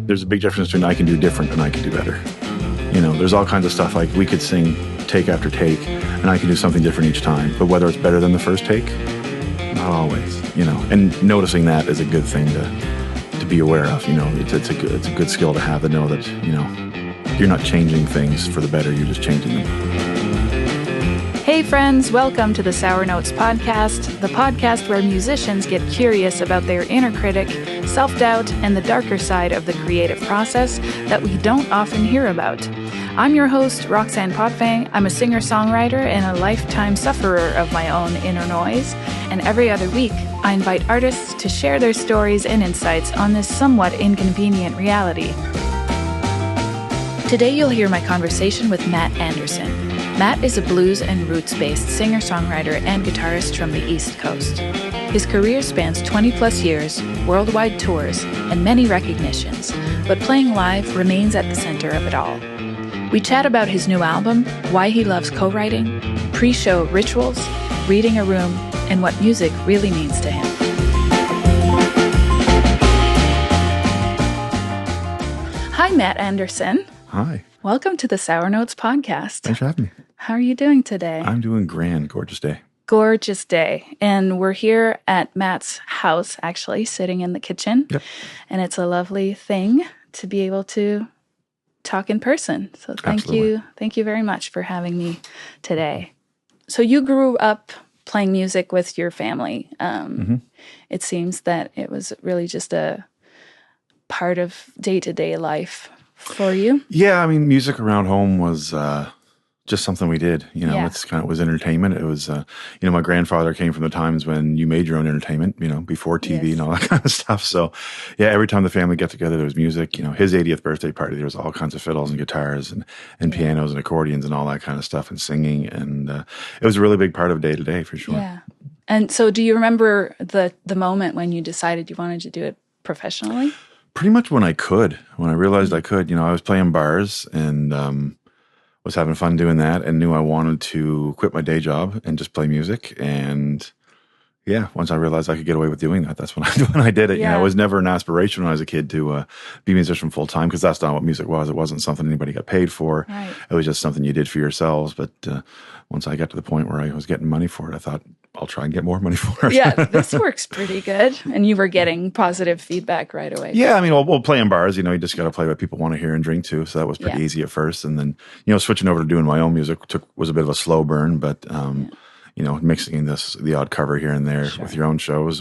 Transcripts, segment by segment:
There's a big difference between I can do different and I can do better. There's all kinds of stuff like we could sing take after take and I can do something different each time. But whether it's better than the first take, not always, And noticing that is a good thing to be aware of, It's a good skill to have, to know that, you're not changing things for the better, you're just changing them. Hey friends, welcome to the Sour Notes podcast, the podcast where musicians get curious about their inner critic, self-doubt, and the darker side of the creative process that we don't often hear about. I'm your host, Roxanne Potvin. I'm a singer-songwriter and a lifetime sufferer of my own inner noise. And every other week, I invite artists to share their stories and insights on this somewhat inconvenient reality. Today you'll hear my conversation with Matt Andersen. Matt is a blues and roots-based singer-songwriter and guitarist from the East Coast. His career spans 20-plus years, worldwide tours, and many recognitions, but playing live remains at the center of it all. We chat about his new album, why he loves co-writing, pre-show rituals, reading a room, and what music really means to him. Hi, Matt Andersen. Hi. Welcome to the Sour Notes podcast. Thanks for having me. How are you doing today? I'm doing grand. Gorgeous day. Gorgeous day. And we're here at Matt's house, actually, sitting in the kitchen. Yep. And it's a lovely thing to be able to talk in person. So thank you. Thank you very much for having me today. So you grew up playing music with your family. It seems that it was really just a part of day-to-day life for you. Yeah, I mean, music around home was just something we did. It's kind of was entertainment. It was, my grandfather came from the times when you made your own entertainment, before TV and all that kind of stuff. So, yeah, every time the family got together, there was music. His 80th birthday party, there was all kinds of fiddles and guitars and pianos and accordions and all that kind of stuff and singing. And it was a really big part of day to day for sure. Yeah. And so, do you remember the moment when you decided you wanted to do it professionally? Pretty much when I realized I could. I was playing bars and was having fun doing that and knew I wanted to quit my day job and just play music. And yeah, once I realized I could get away with doing that, that's when I did it. Yeah. It was never an aspiration when I was a kid to be a musician full time, because that's not what music was. It wasn't something anybody got paid for. Right. It was just something you did for yourselves. But once I got to the point where I was getting money for it, I thought, I'll try and get more money for it. Yeah, this works pretty good. And you were getting positive feedback right away. Yeah, I mean, we'll play in bars, you just got to play what people want to hear and drink to. So that was pretty easy at first. And then, switching over to doing my own music was a bit of a slow burn, but, mixing the odd cover here and there with your own shows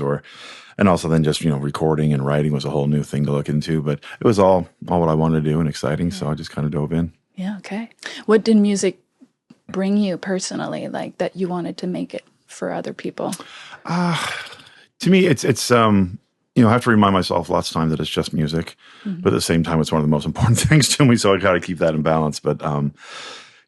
and also then just, recording and writing was a whole new thing to look into. But it was all what I wanted to do and exciting. So I just kind of dove in. Yeah. Okay. What did music bring you personally, like that you wanted to make it for other people? To me, it's I have to remind myself lots of times that it's just music, but at the same time, it's one of the most important things to me. So I got to keep that in balance. But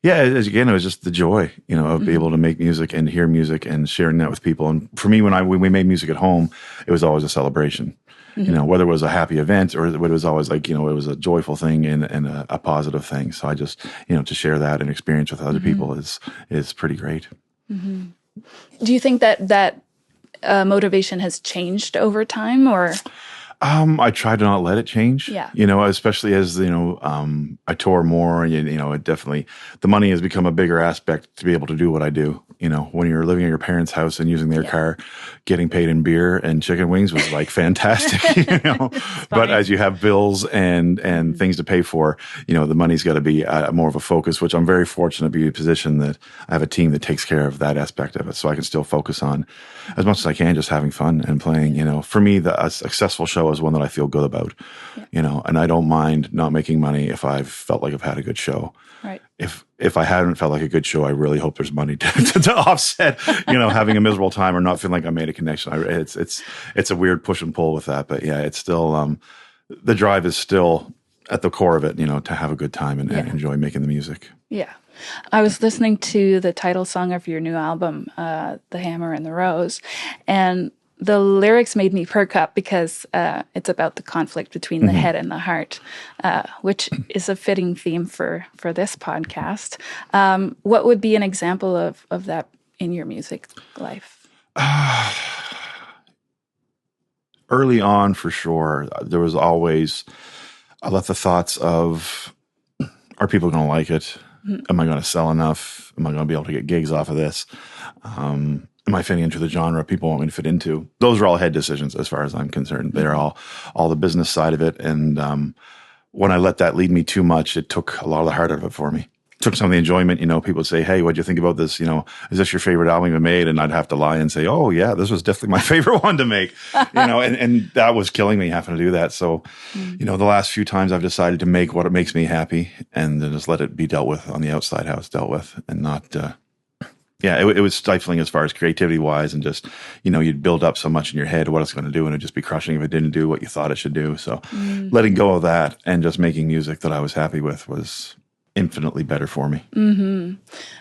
it was just the joy, of being able to make music and hear music and sharing that with people. And for me, when we made music at home, it was always a celebration. Whether it was a happy event or it was always like, it was a joyful thing and a positive thing. So I just, to share that and experience with other people is pretty great. Mm-hmm. Do you think that motivation has changed over time, or? I try to not let it change. Yeah. Especially as I tour more, and it definitely the money has become a bigger aspect to be able to do what I do. When you're living in your parents' house and using their car, getting paid in beer and chicken wings was like fantastic. But as you have bills and things to pay for, the money's got to be more of a focus. Which I'm very fortunate to be in a position that I have a team that takes care of that aspect of it, so I can still focus on as much as I can just having fun and playing. For me, a successful show is one that I feel good about. And I don't mind not making money if I've felt like I've had a good show. Right. If I haven't felt like a good show, I really hope there's money to offset, having a miserable time or not feeling like I made a connection. It's a weird push and pull with that, but yeah, it's still the drive is still at the core of it. To have a good time and enjoy making the music. Yeah. I was listening to the title song of your new album, "The Hammer and the Rose," and the lyrics made me perk up because it's about the conflict between the head and the heart, which is a fitting theme for this podcast. What would be an example of that in your music life? early on, for sure, there was always, I let the thoughts of, are people going to like it? Am I going to sell enough? Am I going to be able to get gigs off of this? Am I fitting into the genre people want me to fit into? Those are all head decisions as far as I'm concerned. They're all the business side of it. And when I let that lead me too much, it took a lot of the heart out of it for me. Took some of the enjoyment. People would say, hey, what'd you think about this? Is this your favorite album you made? And I'd have to lie and say, oh yeah, this was definitely my favorite one to make. And that was killing me having to do that. So, the last few times I've decided to make what makes me happy and then just let it be dealt with on the outside, how it's dealt with, and not, it was stifling as far as creativity wise, and just, you'd build up so much in your head what it's going to do, and it'd just be crushing if it didn't do what you thought it should do. So letting go of that and just making music that I was happy with was infinitely better for me.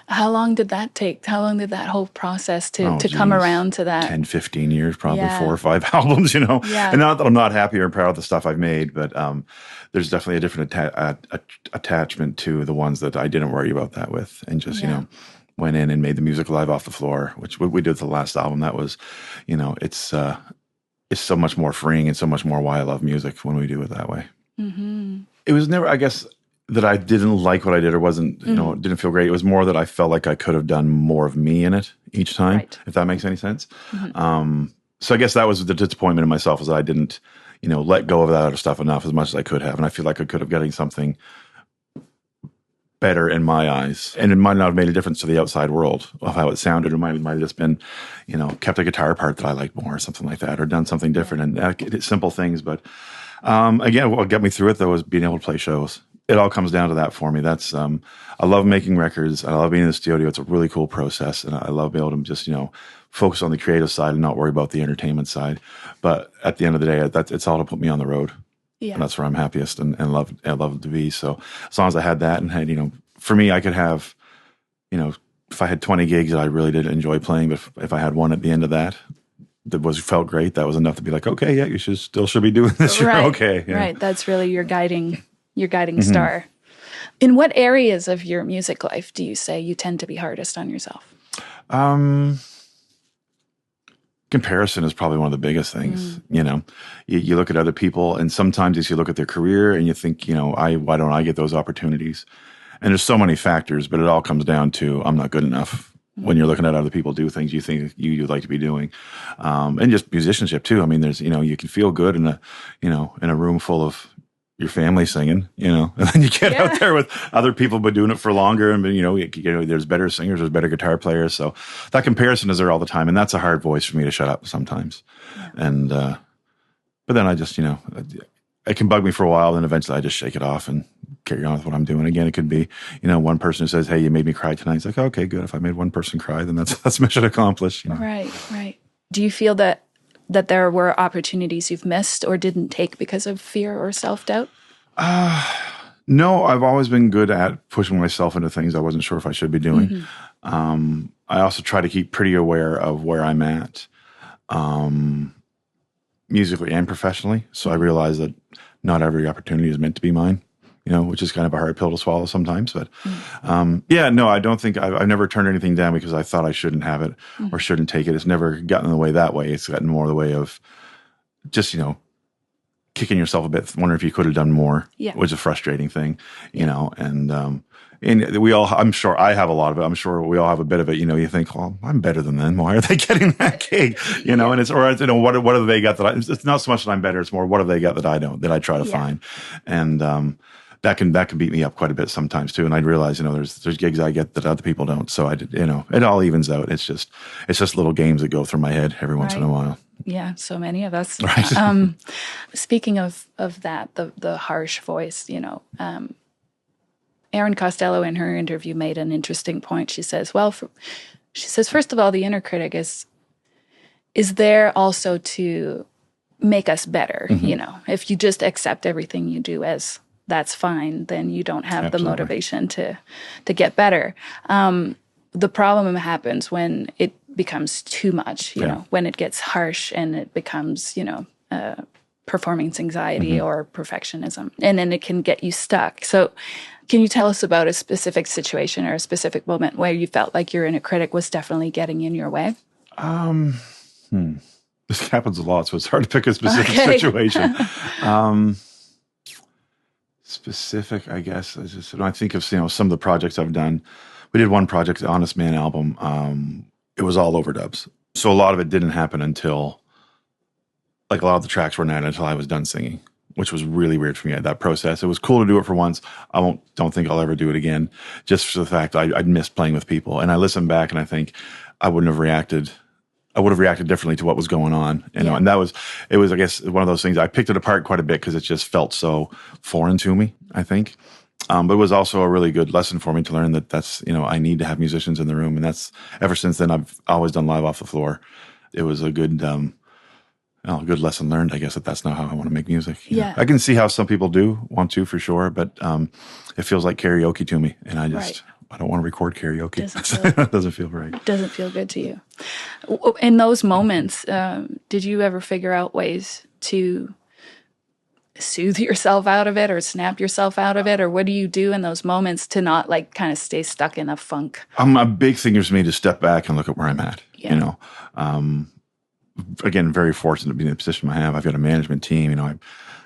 How long did that take? How long did that whole process to come around to that? 10, 15 years, probably 4 or 5 albums, Yeah. And not that I'm not happy or proud of the stuff I've made, but there's definitely a different attachment to the ones that I didn't worry about that with, and just, went in and made the music live off the floor, which we did with the last album. That was, it's so much more freeing and so much more why I love music when we do it that way. It was never, I guess, that I didn't like what I did or wasn't, it didn't feel great. It was more that I felt like I could have done more of me in it each time, if that makes any sense. So I guess that was the disappointment in myself, was that I didn't, let go of that other stuff enough as much as I could have. And I feel like I could have gotten something better in my eyes. And it might not have made a difference to the outside world of how it sounded. It might have just been, kept a guitar part that I liked more or something like that, or done something different. And simple things. But again, what got me through it, though, was being able to play shows. It all comes down to that for me. That's, I love making records. I love being in the studio. It's a really cool process. And I love being able to just, focus on the creative side and not worry about the entertainment side. But at the end of the day, it's all to put me on the road. Yeah. And that's where I'm happiest and love to be. So as long as I had that and had, for me, I could have, if I had 20 gigs that I really did enjoy playing, but if I had one at the end of that felt great, that was enough to be like, okay, yeah, you should be doing this. You're okay. Yeah. Right. That's really your guiding star. In what areas of your music life do you say you tend to be hardest on yourself? Comparison is probably one of the biggest things. You look at other people, and sometimes as you look at their career and you think, why don't I get those opportunities? And there's so many factors, but it all comes down to, I'm not good enough. When you're looking at other people do things you think you'd like to be doing. And just musicianship too. I mean, there's, you can feel good in a room full of your family singing, and then you get out there with other people but doing it for longer, and there's better singers, there's better guitar players, so that comparison is there all the time, and that's a hard voice for me to shut up sometimes. And but then I just, it can bug me for a while, then eventually I just shake it off and carry on with what I'm doing. Again, it could be, one person who says, hey, you made me cry tonight. It's like, okay, good. If I made one person cry, then that's mission accomplished. Right. Do you feel that there were opportunities you've missed or didn't take because of fear or self-doubt? No, I've always been good at pushing myself into things I wasn't sure if I should be doing. I also try to keep pretty aware of where I'm at, musically and professionally. So I realize that not every opportunity is meant to be mine, which is kind of a hard pill to swallow sometimes. But no, I don't think I've never turned anything down because I thought I shouldn't have it or shouldn't take it. It's never gotten in the way that way. It's gotten more the way of just, kicking yourself a bit, wondering if you could have done more, which is a frustrating thing, and we all, I'm sure I have a lot of it. I'm sure we all have a bit of it. You think, well, I'm better than them. Why are they getting that gig? And what have they got that it's not so much that I'm better. It's more, what have they got that I don't, that I try to find. And, that can beat me up quite a bit sometimes too. And I realize, there's gigs I get that other people don't. So it all evens out. It's just little games that go through my head every once in a while. Yeah, so many of us. Right. Speaking of that, the harsh voice, Erin Costello in her interview made an interesting point. She says, first of all, the inner critic is there also to make us better. If you just accept everything you do as that's fine, then you don't have the motivation to get better. The problem happens when it becomes too much, when it gets harsh and it becomes, performance anxiety or perfectionism, and then it can get you stuck. So can you tell us about a specific situation or a specific moment where you felt like your inner critic was definitely getting in your way? This happens a lot, so it's hard to pick a specific Okay. situation. Specific, I guess. When I think of some of the projects I've done. We did one project, the Honest Man album. It was all overdubs, so a lot of it didn't happen until, like, a lot of the tracks were not until I was done singing, which was really weird for me. That process. It was cool to do it for once. Don't think I'll ever do it again, just for the fact I'd missed playing with people. And I listen back and I think I would have reacted differently to what was going on, and it was, I guess, one of those things. I picked it apart quite a bit because it just felt so foreign to me, I think. But it was also a really good lesson for me to learn that's, I need to have musicians in the room. And that's, ever since then, I've always done live off the floor. It was a good lesson learned, I guess, that's not how I want to make music. Yeah. I can see how some people do want to, for sure, but it feels like karaoke to me. And I don't want to record karaoke. It doesn't feel right. Doesn't feel good to you. In those moments, did you ever figure out ways to soothe yourself out of it or snap yourself out of it? Or what do you do in those moments to not kind of stay stuck in a funk? A big thing is for me to step back and look at where I'm at, Again, very fortunate to be in the position I have. I've got a management team, I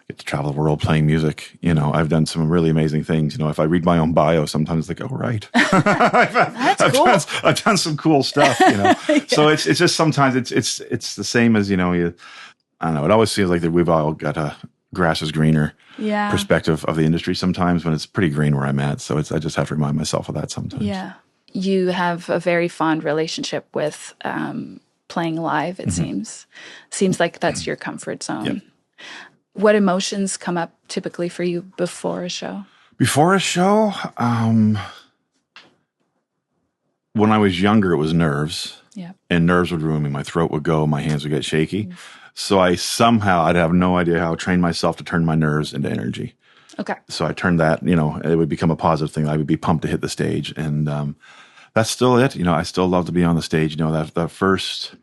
get to travel the world playing music. I've done some really amazing things. If I read my own bio, sometimes oh, right. I've done some cool stuff, Yeah. So it's just sometimes it's the same as, I don't know. It always feels like that we've all got a grass is greener perspective of the industry sometimes, when it's pretty green where I'm at. So I just have to remind myself of that sometimes. Yeah. You have a very fond relationship with playing live, it seems. Seems like that's your comfort zone. Yep. What emotions come up typically for you before a show? Before a show, when I was younger, it was nerves. Yeah. And nerves would ruin me. My throat would go, my hands would get shaky. So I'd have no idea how I trained myself to turn my nerves into energy. Okay. So I turned that, it would become a positive thing. I would be pumped to hit the stage. And that's still it. I still love to be on the stage. That first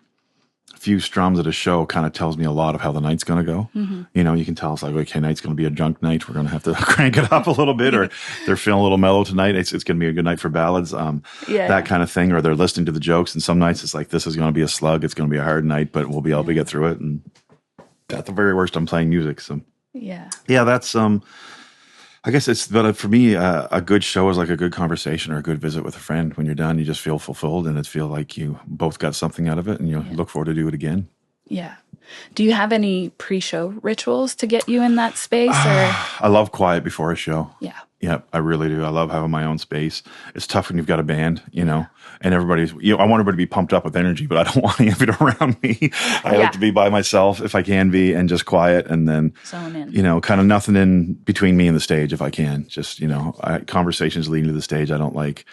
few strums at a show kind of tells me a lot of how the night's going to go. Mm-hmm. You can tell it's like, okay, night's going to be a junk night. We're going to have to crank it up a little bit, or they're feeling a little mellow tonight. It's going to be a good night for ballads, that kind of thing. Or they're listening to the jokes. And some nights it's like, this is going to be a slug. It's going to be a hard night, but we'll be able to get through it. And at the very worst, I'm playing music. So yeah, that's, I guess but for me, a good show is like a good conversation or a good visit with a friend. When you're done, you just feel fulfilled, and it feels like you both got something out of it, and you look forward to do it again. Yeah. Do you have any pre-show rituals to get you in that space? Or I love quiet before a show. Yeah. Yeah, I really do. I love having my own space. It's tough when you've got a band, and everybody's, I want everybody to be pumped up with energy, but I don't want any of it around me. I like to be by myself if I can be, and just quiet, and then, zone in. Kind of nothing in between me and the stage if I can. Just, conversations leading to the stage. I don't like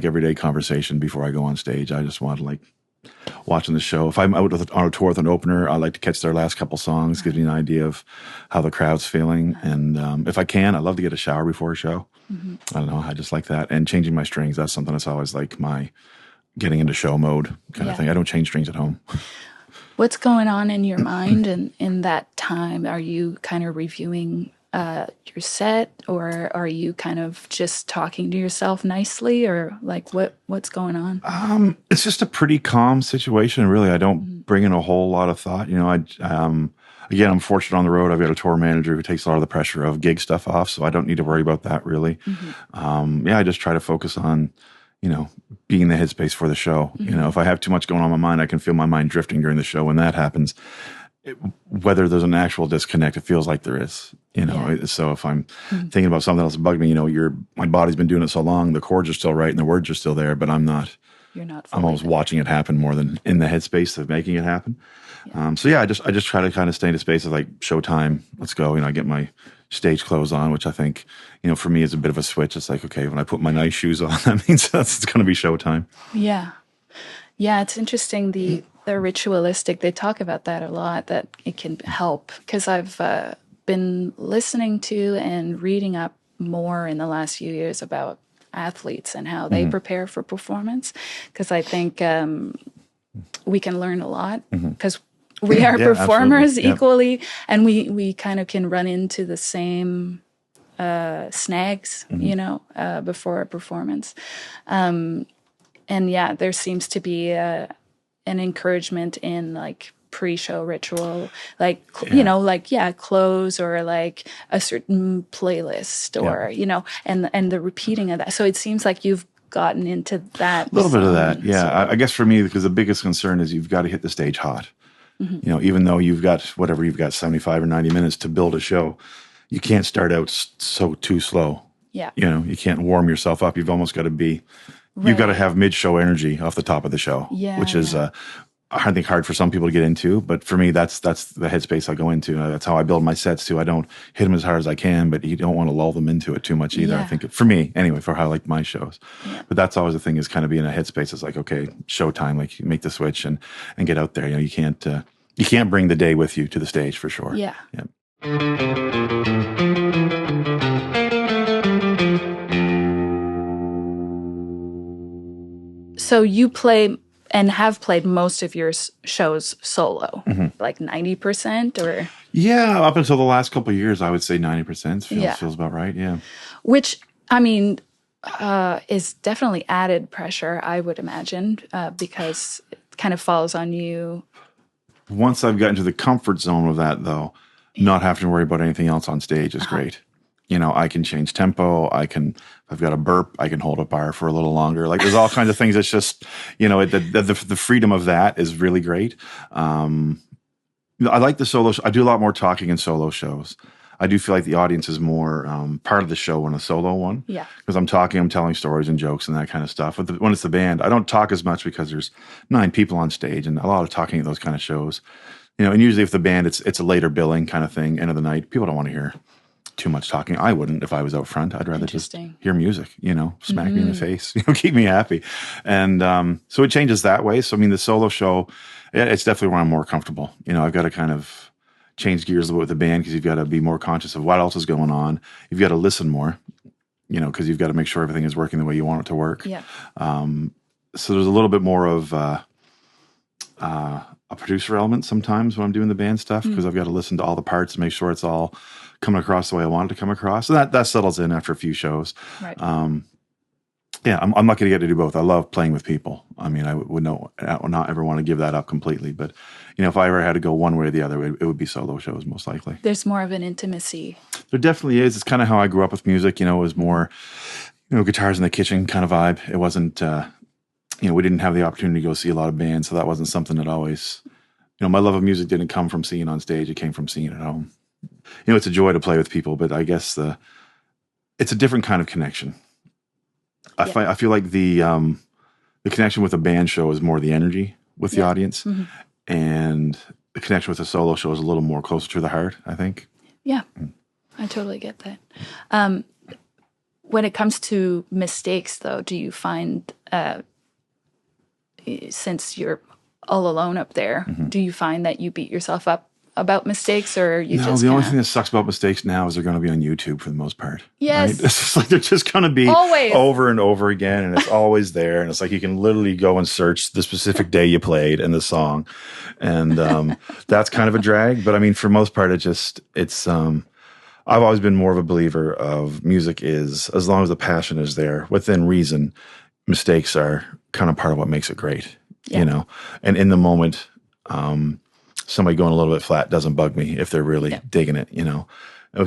everyday conversation before I go on stage. I just want to watching the show. If I'm out on a tour with an opener, I like to catch their last couple songs, give me an idea of how the crowd's feeling. And if I can, I love to get a shower before a show. Mm-hmm. I don't know. I just like that. And changing my strings, that's something that's always like my getting into show mode kind of thing. I don't change strings at home. What's going on in your mind in that time? Are you kind of reviewing your set, or are you kind of just talking to yourself nicely, or what's going on? It's just a pretty calm situation, really. I don't bring in a whole lot of thought. Again, I'm fortunate on the road. I've got a tour manager who takes a lot of the pressure of gig stuff off, so I don't need to worry about that, really. Mm-hmm. I just try to focus on, being in the headspace for the show. Mm-hmm. If I have too much going on in my mind, I can feel my mind drifting during the show. When that happens, whether there's an actual disconnect, it feels like there is, So if I'm thinking about something else that bugged me, my body's been doing it so long, the chords are still right and the words are still there, but I'm not. You're not. I'm almost watching it happen more than in the headspace of making it happen. Yeah. I just try to kind of stay in a space of like showtime. Let's go. I get my stage clothes on, which I think, for me is a bit of a switch. It's like, okay, when I put my nice shoes on, that means it's going to be showtime. Yeah. Yeah. It's interesting. The ritualistic, they talk about that a lot, that it can help, because I've been listening to and reading up more in the last few years about athletes and how they prepare for performance, because I think we can learn a lot, because we are performers equally, and we kind of can run into the same snags, before a performance. And there seems to be an encouragement in pre-show ritual, like, you know, like, clothes or like a certain playlist or, you know, and the repeating of that. So it seems like you've gotten into that. A little bit of that. Yeah. I guess for me, because the biggest concern is you've got to hit the stage hot. You know, even though you've got 75 or 90 minutes to build a show, you can't start out too slow. Yeah. You know, you can't warm yourself up. You've almost got to be, you've got to have mid-show energy off the top of the show, which is, I think, hard for some people to get into. But for me, that's the headspace I go into. That's how I build my sets too. I don't hit them as hard as I can, but you don't want to lull them into it too much either. I think for me, anyway, for how I like my shows. But that's always the thing, is kind of being in a headspace. It's like, okay, showtime, like you make the switch and get out there. You know, you can't bring the day with you to the stage for sure. Yeah. So you play and have played most of your shows solo, like 90% or? Yeah, up until the last couple of years, I would say 90% feels about right, Which, I mean, is definitely added pressure, I would imagine, because it kind of falls on you. Once I've gotten to the comfort zone of that, though, not having to worry about anything else on stage is great. You know, I can change tempo. If I've got a burp, I can hold a bar for a little longer. Like, there's all kinds of things. It's just, you know, the freedom of that is really great. I like the solo. I do a lot more talking in solo shows. I do feel like the audience is more part of the show in a solo one. Yeah. Because I'm telling stories and jokes and that kind of stuff. But when it's the band, I don't talk as much because there's 9 people on stage and a lot of talking at those kind of shows. You know, and usually if the band, it's a later billing kind of thing, end of the night, people don't want to hear too much talking. I wouldn't if I was out front. I'd rather just hear music, you know, smack me in the face, you know, keep me happy. And so it changes that way. So, I mean, the solo show, it's definitely where I'm more comfortable. You know, I've got to kind of change gears a little bit with the band because you've got to be more conscious of what else is going on. You've got to listen more, you know, because you've got to make sure everything is working the way you want it to work. Yeah. So there's a little bit more of a producer element sometimes when I'm doing the band stuff, because I've got to listen to all the parts and make sure it's all coming across the way I want it to come across. So that settles in after a few shows. Right. I'm lucky to get to do both. I love playing with people. I mean, I would not ever want to give that up completely. But, you know, if I ever had to go one way or the other, it would be solo shows most likely. There's more of an intimacy. There definitely is. It's kind of how I grew up with music. You know, it was more, you know, guitars in the kitchen kind of vibe. It wasn't, you know, we didn't have the opportunity to go see a lot of bands. So that wasn't something that always, you know, my love of music didn't come from seeing on stage. It came from seeing at home. You know, it's a joy to play with people, but I guess it's a different kind of connection. I feel like the connection with a band show is more the energy with the audience, and the connection with a solo show is a little more closer to the heart, I think. Yeah, I totally get that. When it comes to mistakes, though, do you find, since you're all alone up there, do you find that you beat yourself up about mistakes, or you just the only thing that sucks about mistakes now is they're going to be on YouTube for the most part. Yes. Right? It's just like they're just going to be always over and over again, and it's always there. And it's like you can literally go and search the specific day you played and the song. And that's kind of a drag. But I mean, for most part, it's I've always been more of a believer of music is, as long as the passion is there, within reason, mistakes are kind of part of what makes it great, you know? And in the moment, somebody going a little bit flat doesn't bug me if they're really digging it, you know.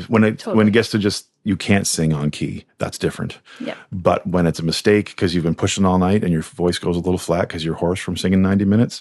When it gets to just, you can't sing on key, that's different. Yeah. But when it's a mistake because you've been pushing all night and your voice goes a little flat because you're hoarse from singing 90 minutes,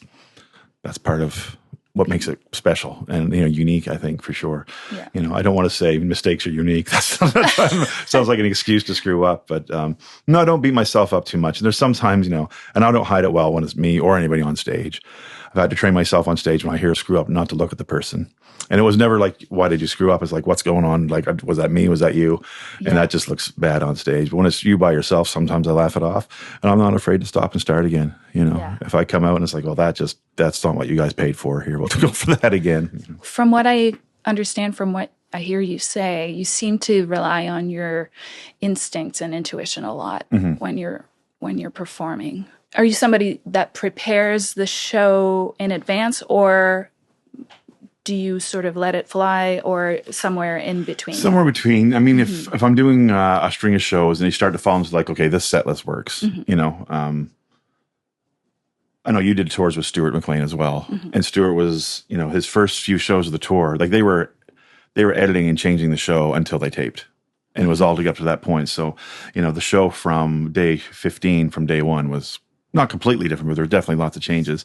that's part of what makes it special and, you know, unique, I think, for sure. Yeah. You know, I don't want to say mistakes are unique. That sounds like an excuse to screw up. But no, I don't beat myself up too much. And there's sometimes, you know, and I don't hide it well when it's me or anybody on stage. I've had to train myself on stage when I hear a screw up not to look at the person. And it was never like, why did you screw up? It's like, what's going on? Like, was that me? Was that you? Yeah. And that just looks bad on stage. But when it's you by yourself, sometimes I laugh it off. And I'm not afraid to stop and start again. You know, if I come out and it's like, well, that's not what you guys paid for. Here, we'll go for that again. You know? From what I understand, from what I hear you say, you seem to rely on your instincts and intuition a lot when you're performing. Are you somebody that prepares the show in advance, or do you sort of let it fly, or somewhere in between? Somewhere between. I mean, if I'm doing a string of shows and you start to fall into like, okay, this set list works, you know, I know you did tours with Stuart McLean as well. Mm-hmm. And Stuart was, his first few shows of the tour, like they were editing and changing the show until they taped. And it was all to get up to that point. So, the show from day 15, from day one, was not completely different, but there were definitely lots of changes.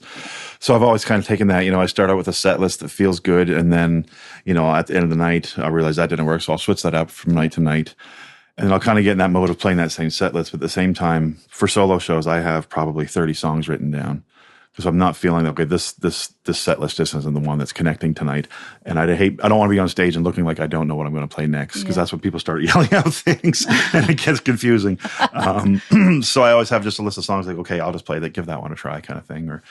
So I've always kind of taken that, I start out with a set list that feels good. And then, at the end of the night, I realize that didn't work. So I'll switch that up from night to night. And then I'll kind of get in that mode of playing that same set list. But at the same time, for solo shows, I have probably 30 songs written down. Because I'm not feeling, okay, this set list just isn't the one that's connecting tonight. And I don't want to be on stage and looking like I don't know what I'm going to play next, because that's when people start yelling out things and it gets confusing. So I always have just a list of songs like, okay, I'll just play that, give that one a try kind of thing. Or,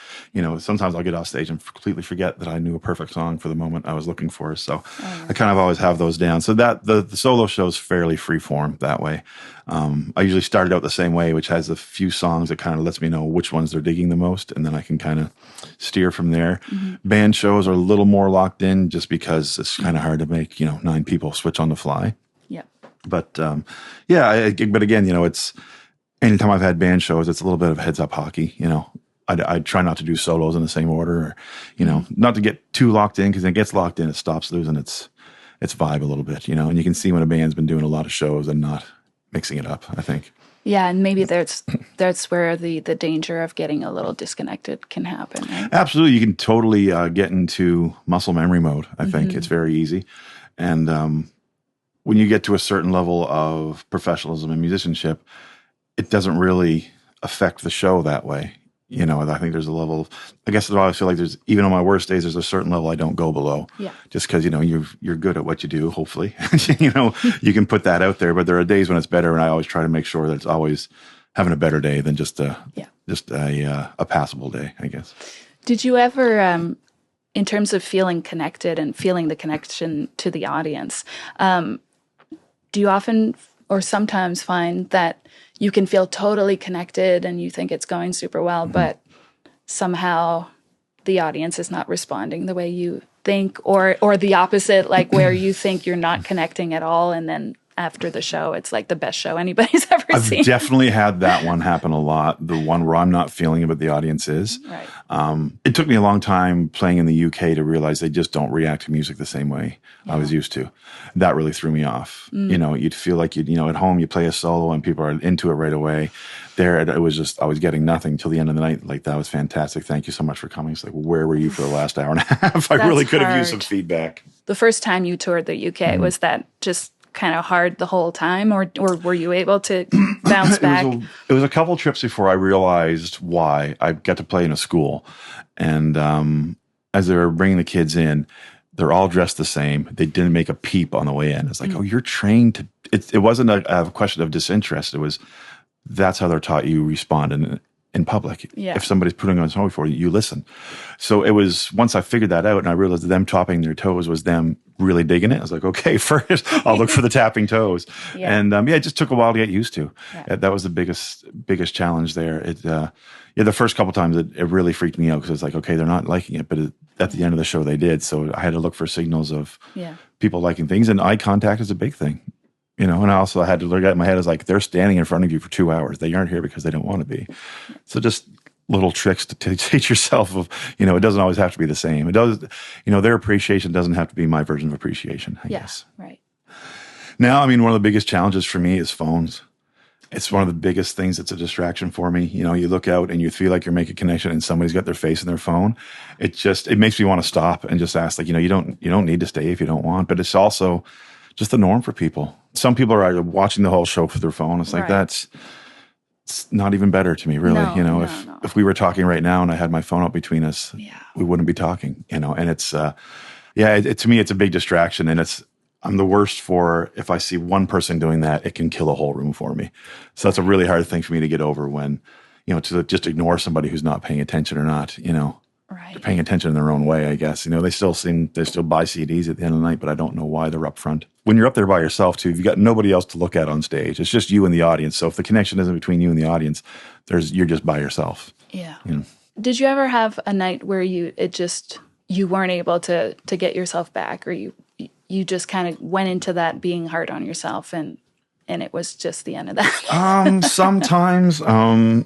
sometimes I'll get off stage and completely forget that I knew a perfect song for the moment I was looking for. So I kind of always have those down. So that the solo show is fairly free form that way. I usually started out the same way, which has a few songs that kind of lets me know which ones they're digging the most, and then I can kind of steer from there. Mm-hmm. Band shows are a little more locked in just because it's kind of hard to make, 9 people switch on the fly. Yeah. But, but again, it's anytime I've had band shows, it's a little bit of heads up hockey, I try not to do solos in the same order, or, not to get too locked in, because it gets locked in, it stops losing its vibe a little bit, and you can see when a band's been doing a lot of shows and not mixing it up, I think. Yeah, and maybe that's where the danger of getting a little disconnected can happen, right? Absolutely. You can totally get into muscle memory mode, I think. It's very easy. And when you get to a certain level of professionalism and musicianship, it doesn't really affect the show that way. I think there's a level, I guess I feel like there's, even on my worst days, there's a certain level I don't go below. Yeah. Just because, you're good at what you do, hopefully. You can put that out there, but there are days when it's better, and I always try to make sure that it's always having a better day than just a passable day, I guess. Did you ever, in terms of feeling connected and feeling the connection to the audience, do you often or sometimes find that you can feel totally connected and you think it's going super well, but somehow the audience is not responding the way you think, or the opposite, like where you think you're not connecting at all, and then after the show, it's like the best show anybody's ever seen? I've definitely had that one happen a lot, the one where I'm not feeling it, but the audience is. Right. It took me a long time playing in the UK to realize they just don't react to music the same way I was used to. That really threw me off. You'd feel like at home you play a solo and people are into it right away. There, it was just, I was getting nothing till the end of the night. Like, that was fantastic. Thank you so much for coming. It's like, where were you for the last hour and a half? I really could have used some feedback. The first time you toured the UK, was that just kind of hard the whole time, or were you able to bounce back? It was a couple trips before I realized why. I got to play in a school, and as they were bringing the kids in, they're all dressed the same. They didn't make a peep on the way in. It's like, oh, you're trained to. It wasn't a question of disinterest. It was, that's how they're taught you respond in public. Yeah. If somebody's putting on a song for you, you listen. So it was, once I figured that out and I realized that them topping their toes was them really digging it, I was like, okay, first I'll look for the tapping toes. Yeah. And it just took a while to get used to. Yeah. That was the biggest challenge there. The first couple times it really freaked me out, because it's like, okay, they're not liking it, but at the end of the show they did. So I had to look for signals of people liking things, and eye contact is a big thing. And I also had to look at my head as like, they're standing in front of you for 2 hours. They aren't here because they don't want to be. So just little tricks to teach yourself of, it doesn't always have to be the same. It does, their appreciation doesn't have to be my version of appreciation, I guess. Right. Now, one of the biggest challenges for me is phones. It's one of the biggest things that's a distraction for me. You look out and you feel like you're making a connection and somebody's got their face in their phone. It makes me want to stop and just ask, like, you don't need to stay if you don't want, but it's also just the norm for people. Some people are either watching the whole show for their phone. It's like, it's not even better to me, really. No, if we were talking right now and I had my phone up between us, we wouldn't be talking, and it's, to me, it's a big distraction, and I'm the worst for, if I see one person doing that, it can kill a whole room for me. So that's a really hard thing for me to get over, when, to just ignore somebody who's not paying attention or not, Right. They're paying attention in their own way, I guess. They still buy CDs at the end of the night, but I don't know why they're up front. When you're up there by yourself too, you've got nobody else to look at on stage. It's just you and the audience. So if the connection isn't between you and the audience, you're just by yourself. Yeah. Did you ever have a night where you weren't able to get yourself back, or you just kind of went into that being hard on yourself, and it was just the end of that? Sometimes, I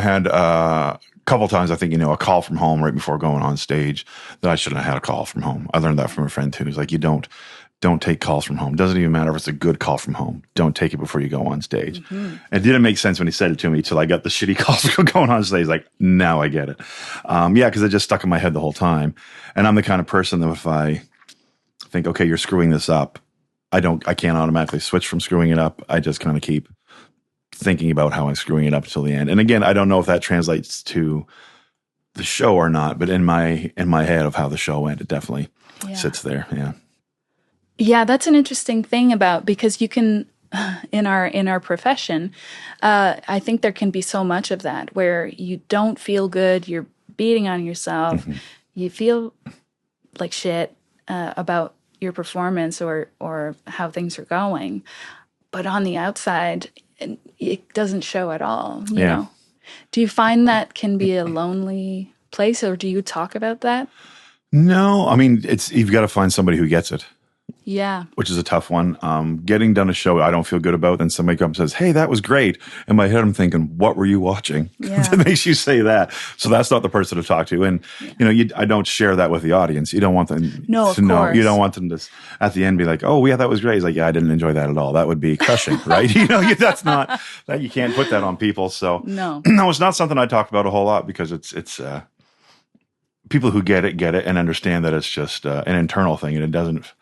had couple times, I think, a call from home right before going on stage, that I shouldn't have had a call from home. I learned that from a friend too. He's like, you don't take calls from home. Doesn't even matter if it's a good call from home. Don't take it before you go on stage. Mm-hmm. It didn't make sense when he said it to me till I got the shitty calls going on stage. Like, now I get it. Because it just stuck in my head the whole time. And I'm the kind of person that if I think, okay, you're screwing this up, I can't automatically switch from screwing it up. I just kind of keep thinking about how I'm screwing it up till the end. And again, I don't know if that translates to the show or not, but in my head of how the show went, it definitely sits there. Yeah. Yeah, that's an interesting thing because you can, in our profession, I think there can be so much of that where you don't feel good, you're beating on yourself, mm-hmm. you feel like shit about your performance or how things are going, but on the outside, it doesn't show at all. You know? Do you find that can be a lonely place, or do you talk about that? No, I mean, you've got to find somebody who gets it. Yeah. Which is a tough one. Getting done a show I don't feel good about, then somebody comes and says, hey, that was great. In my head, I'm thinking, what were you watching? Yeah. That makes you say that. So that's not the person to talk to. And, I don't share that with the audience. You don't want them to know. You don't want them to, at the end, be like, oh, yeah, that was great. He's like, yeah, I didn't enjoy that at all. That would be crushing, right? That's not, that you can't put that on people. So, no, it's not something I talk about a whole lot because it's people who get it and understand that it's just an internal thing and it doesn't,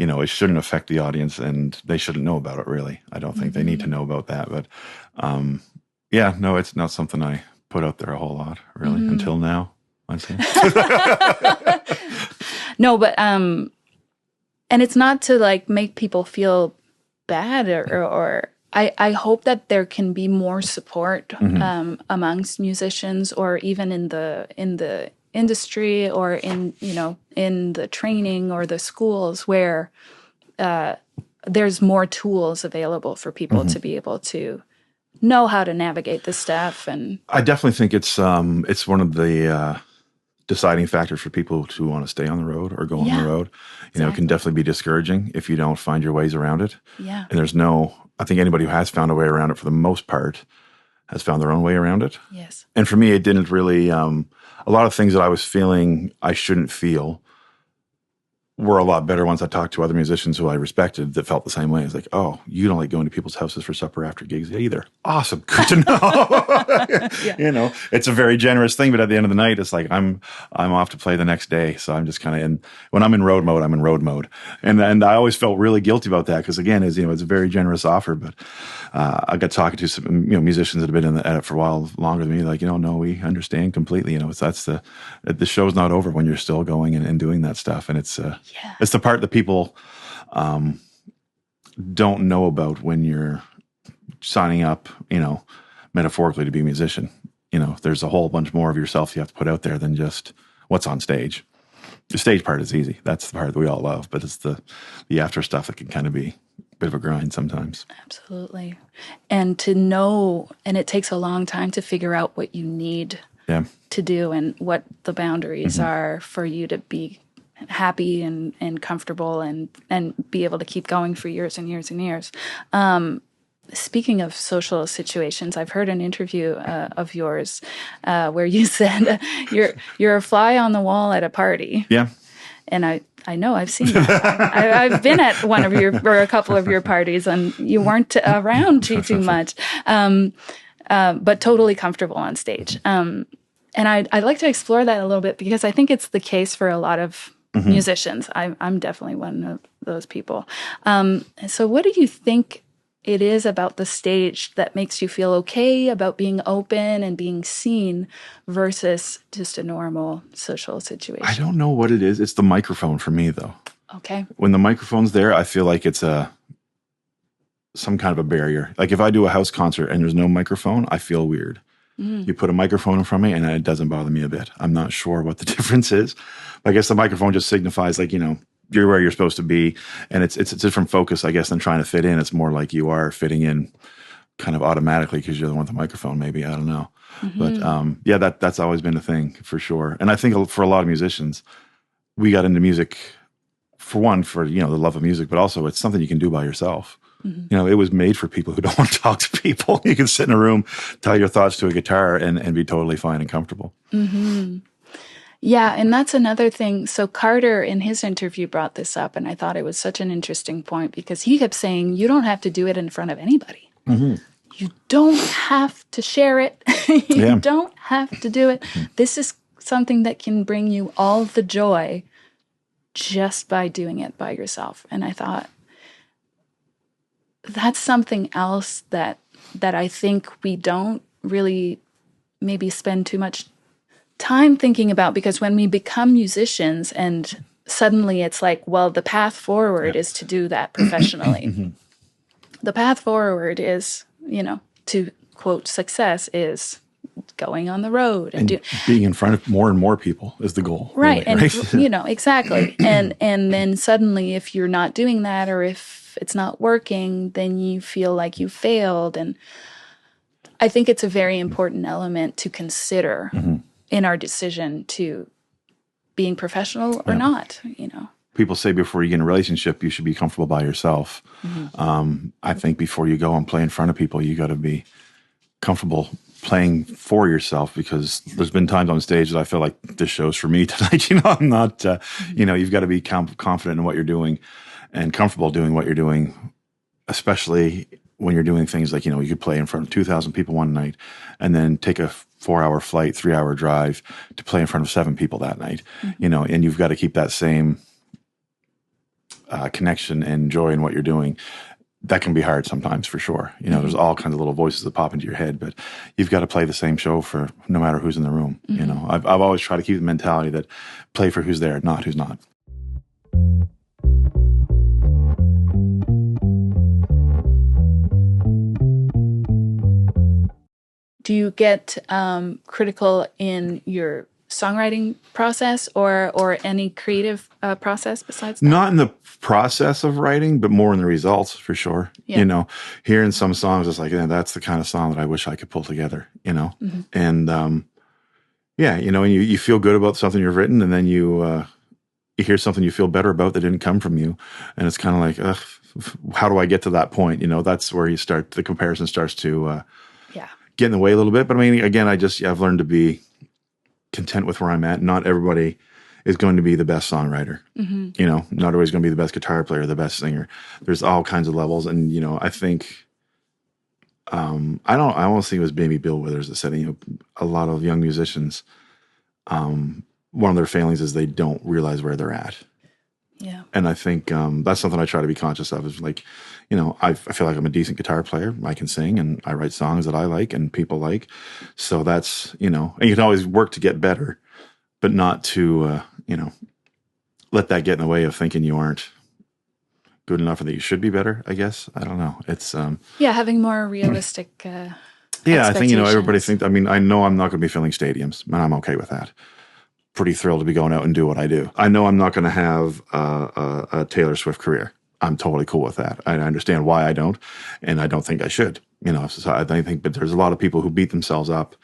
it shouldn't affect the audience and they shouldn't know about it, really. I don't think they need to know about that. But, it's not something I put out there a whole lot, really, until now, I'd say. No, but, and it's not to, like, make people feel bad or I hope that there can be more support amongst musicians or even in the industry or in the training or the schools where there's more tools available for people to be able to know how to navigate this stuff. And I definitely think it's one of the deciding factors for people who want to stay on the road or go on the road. It can definitely be discouraging if you don't find your ways around it. Yeah. And I think anybody who has found a way around it for the most part has found their own way around it. Yes. And for me, it didn't really, a lot of things that I was feeling I shouldn't feel were a lot better once I talked to other musicians who I respected that felt the same way. It's like, oh, you don't like going to people's houses for supper after gigs either. Awesome. Good to know. It's a very generous thing, but at the end of the night, it's like, I'm off to play the next day. So I'm just kind of when I'm in road mode, I'm in road mode. And I always felt really guilty about that because again, it's a very generous offer, but I got talking to some, musicians that have been at it for a while longer than me. Like, no, we understand completely. That's the show's not over when you're still going and doing that stuff. And it's the part that people don't know about when you're signing up, metaphorically to be a musician. There's a whole bunch more of yourself you have to put out there than just what's on stage. The stage part is easy. That's the part that we all love, but it's the after stuff that can kind of be a bit of a grind sometimes. Absolutely. And to know, and it takes a long time to figure out what you need to do and what the boundaries are for you to be happy and comfortable and be able to keep going for years and years and years. Speaking of social situations, I've heard an interview of yours where you said you're a fly on the wall at a party. Yeah. And I know I've seen that. I've been at one of or a couple of your parties, and you weren't around too much, but totally comfortable on stage. And I'd like to explore that a little bit because I think it's the case for a lot of musicians. I'm definitely one of those people. So what do you think it is about the stage that makes you feel okay about being open and being seen versus just a normal social situation? I don't know what it is. It's the microphone for me, though. Okay. When the microphone's there, I feel like it's some kind of a barrier. Like if I do a house concert and there's no microphone, I feel weird. You put a microphone in front of me and it doesn't bother me a bit. I'm not sure what the difference is. But I guess the microphone just signifies like, you're where you're supposed to be. And it's a different focus, I guess, than trying to fit in. It's more like you are fitting in kind of automatically because you're the one with the microphone, maybe. I don't know. But that's always been a thing for sure. And I think for a lot of musicians, we got into music for the love of music, but also it's something you can do by yourself. You know, it was made for people who don't want to talk to people. You can sit in a room, tell your thoughts to a guitar, and be totally fine and comfortable. Yeah, and that's another thing. So Carter, in his interview, brought this up, and I thought it was such an interesting point because he kept saying, you don't have to do it in front of anybody. You don't have to share it. You don't have to do it. This is something that can bring you all the joy just by doing it by yourself. And I thought, that's something else that I think we don't really maybe spend too much time thinking about, because when we become musicians and suddenly it's like, well, the path forward is to do that professionally. The path forward is, you know, to quote success is going on the road and being in front of more and more people is the goal. Right. Really, and, right? you know, exactly. And then suddenly if you're not doing that, or if it's not working, then you feel like you failed. And I think it's a very important element to consider in our decision to being professional or not, you know. People say before you get in a relationship, you should be comfortable by yourself. I think before you go and play in front of people, you got to be comfortable playing for yourself, because there's been times on stage that I feel like this show's for me tonight. You know, I'm not, you know, you've got to be confident in what you're doing and comfortable doing what you're doing, especially when you're doing things like, you know, you could play in front of 2,000 people one night and then take a 4-hour flight, 3-hour drive to play in front of 7 people that night, you know, and you've got to keep that same connection and joy in what you're doing. That can be hard sometimes, for sure. You know, there's all kinds of little voices that pop into your head, but you've got to play the same show for no matter who's in the room. You know, I've always tried to keep the mentality that play for who's there, not who's not. Do you get critical in your songwriting process or any creative process besides that? Not in the process of writing, but more in the results, for sure. You know, hearing some songs, it's like, that's the kind of song that I wish I could pull together, you know? And yeah, you know, and you feel good about something you've written, and then you hear something you feel better about that didn't come from you. And it's kind of like, how do I get to that point? You know, that's where the comparison starts to get in the way a little bit. But I mean, again, I've learned to be content with where I'm at. Not everybody is going to be the best songwriter. You know, not everybody's going to be the best guitar player, the best singer. There's all kinds of levels. And, you know, I think, I almost think it was maybe Bill Withers that said, you know, a lot of young musicians, one of their failings is they don't realize where they're at. Yeah. And I think that's something I try to be conscious of, is like, you know, I feel like I'm a decent guitar player. I can sing and I write songs that I like and people like. So that's, you know, and you can always work to get better, but not to, you know, let that get in the way of thinking you aren't good enough or that you should be better, I guess. I don't know. It's having more realistic I think, you know, everybody thinks, I mean, I know I'm not going to be filling stadiums, and I'm okay with that. Pretty thrilled to be going out and do what I do. I know I'm not going to have a Taylor Swift career. I'm totally cool with that. I understand why I don't, and I don't think I should. You know, so I think, but there's a lot of people who beat themselves up.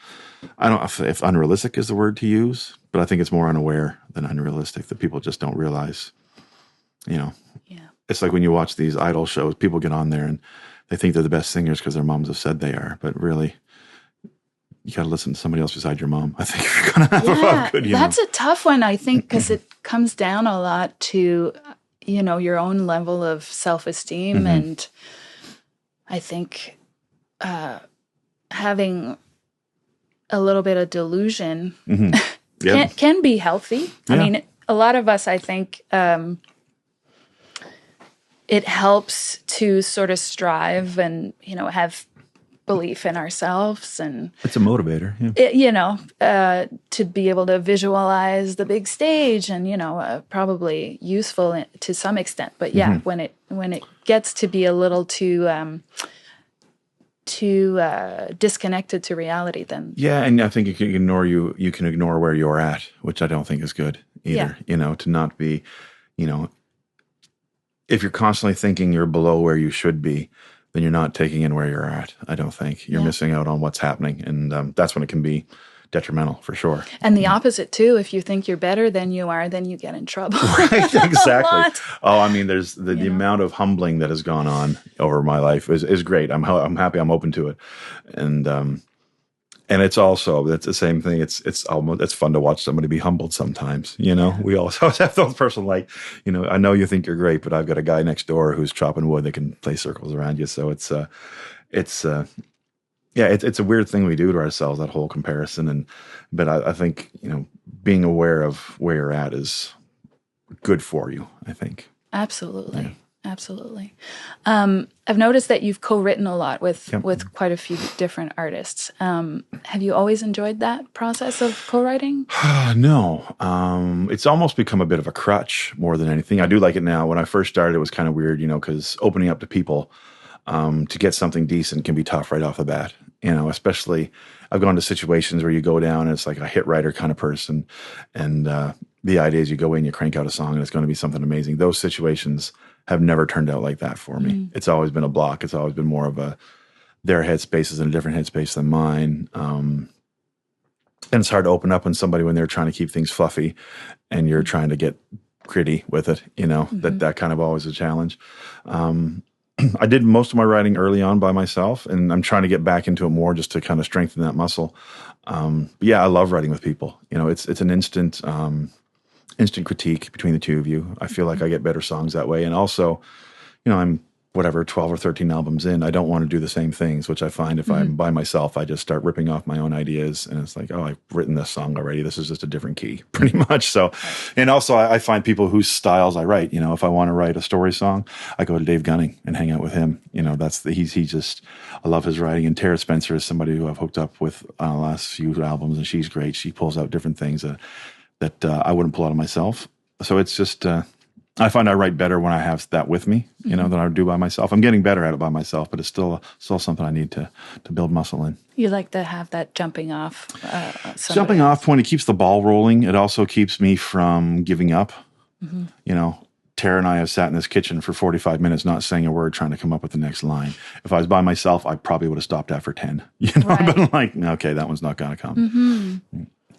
I don't know if unrealistic is the word to use, but I think it's more unaware than unrealistic, that people just don't realize, you know. Yeah. It's like when you watch these idol shows, people get on there and they think they're the best singers because their moms have said they are, but really, you got to listen to somebody else beside your mom, I think, if you're going to have a good, that's a tough one, I think, because it comes down a lot to, you know, your own level of self-esteem. And I think having a little bit of delusion can be healthy. I mean, a lot of us, I think, it helps to sort of strive and, you know, have belief in ourselves, and it's a motivator, you know, to be able to visualize the big stage, and, you know, probably useful to some extent. But when it gets to be a little too disconnected to reality, then and I think you can ignore where you're at, which I don't think is good either. You know, to not be, you know, if you're constantly thinking you're below where you should be, then you're not taking in where you're at. I don't think you're missing out on what's happening, and that's when it can be detrimental for sure. And the opposite too. If you think you're better than you are, then you get in trouble. Right, exactly. A lot. Oh, I mean, there's the amount of humbling that has gone on over my life is great. I'm happy. I'm open to it, and it's also, it's the same thing. It's fun to watch somebody be humbled sometimes. We also have those person like, I know you think you're great, but I've got a guy next door who's chopping wood that can play circles around you. So it's a weird thing we do to ourselves, that whole comparison. But I think, being aware of where you're at is good for you, I think. Absolutely. Yeah. Absolutely. I've noticed that you've co-written a lot with quite a few different artists. Have you always enjoyed that process of co-writing? No. It's almost become a bit of a crutch more than anything. I do like it now. When I first started, it was kind of weird, because opening up to people to get something decent can be tough right off the bat. Especially I've gone to situations where you go down and it's like a hit writer kind of person. And the idea is you go in, you crank out a song and it's going to be something amazing. Those situations have never turned out like that for me. It's always been a block. It's always been more of their headspace is in a different headspace than mine. And it's hard to open up on somebody when they're trying to keep things fluffy and you're trying to get gritty with it. That kind of always a challenge. I did most of my writing early on by myself, and I'm trying to get back into it more just to kind of strengthen that muscle. But yeah, I love writing with people. It's an instant critique between the two of you. I feel like I get better songs that way. And also, I'm 12 or 13 albums in. I don't want to do the same things, which I find if I'm by myself, I just start ripping off my own ideas. And it's like, oh, I've written this song already. This is just a different key, pretty much. So, and also I find people whose styles I write. If I want to write a story song, I go to Dave Gunning and hang out with him. I love his writing. And Tara Spencer is somebody who I've hooked up with on the last few albums, and she's great. She pulls out different things that I wouldn't pull out of myself. So it's just, I find I write better when I have that with me, than I do by myself. I'm getting better at it by myself, but it's still something I need to build muscle in. You like to have that jumping off. Jumping off point, it keeps the ball rolling. It also keeps me from giving up. Tara and I have sat in this kitchen for 45 minutes, not saying a word, trying to come up with the next line. If I was by myself, I probably would have stopped after 10. Right. But like, okay, that one's not going to come.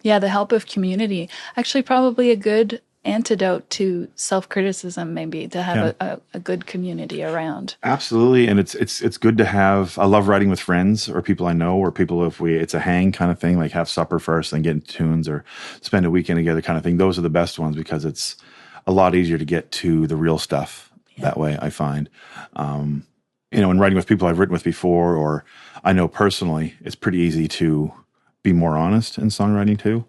Yeah, the help of community. Actually, probably a good antidote to self-criticism, maybe, to have a good community around. Absolutely, and it's good to have. I love writing with friends or people I know, or people it's a hang kind of thing, like have supper first and get into tunes, or spend a weekend together kind of thing. Those are the best ones because it's a lot easier to get to the real stuff that way, I find. In writing with people I've written with before, or I know personally, it's pretty easy to be more honest in songwriting too.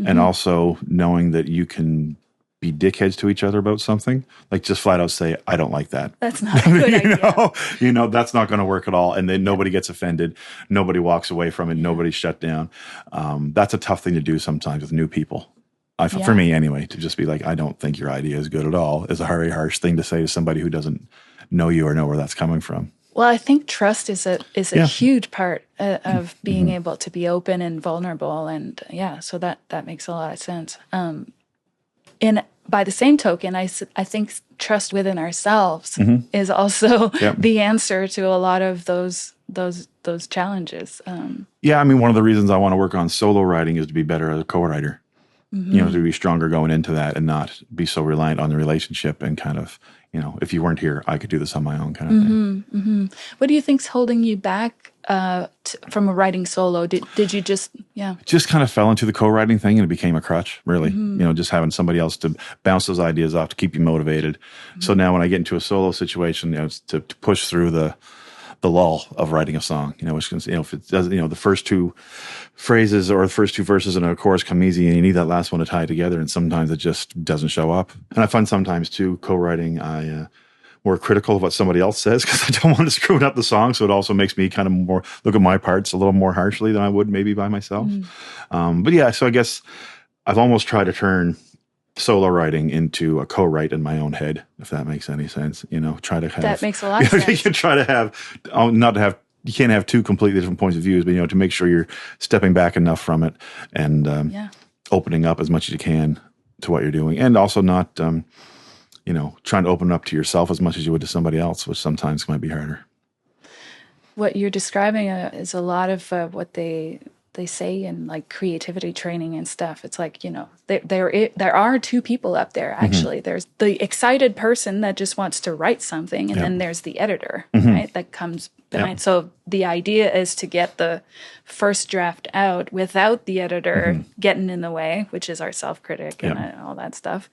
And also knowing that you can be dickheads to each other about something, like just flat out say, I don't like that. That's not a good idea. That's not going to work at all. And then nobody gets offended. Nobody walks away from it. Nobody's shut down. That's a tough thing to do sometimes with new people. For me anyway, to just be like, I don't think your idea is good at all is a very harsh thing to say to somebody who doesn't know you or know where that's coming from. Well, I think trust is a huge part of being able to be open and vulnerable, and so that makes a lot of sense. And by the same token, I think trust within ourselves is also the answer to a lot of those challenges. One of the reasons I want to work on solo writing is to be better as a co-writer. To be stronger going into that and not be so reliant on the relationship and kind of, if you weren't here, I could do this on my own kind of thing. What do you think's holding you back from writing solo? Did you just, Just kind of fell into the co-writing thing and it became a crutch, really. Just having somebody else to bounce those ideas off to keep you motivated. So now when I get into a solo situation, it's to push through the lull of writing a song, which can, if it does, the first two phrases or the first two verses in a chorus come easy and you need that last one to tie it together. And sometimes it just doesn't show up. And I find sometimes too, co-writing, I more critical of what somebody else says because I don't want to screw it up the song. So it also makes me kind of more look at my parts a little more harshly than I would maybe by myself. So I guess I've almost tried to turn solo writing into a co-write in my own head, if that makes any sense. Try to have that makes a lot of sense. You try to have you can't have two completely different points of views, but to make sure you're stepping back enough from it and opening up as much as you can to what you're doing, and also not trying to open up to yourself as much as you would to somebody else, which sometimes might be harder. What you're describing is a lot of what they they say in like creativity training and stuff. It's like, there are two people up there, actually. There's the excited person that just wants to write something, and then there's the editor, right, that comes behind. So the idea is to get the first draft out without the editor getting in the way, which is our self-critic and all that stuff,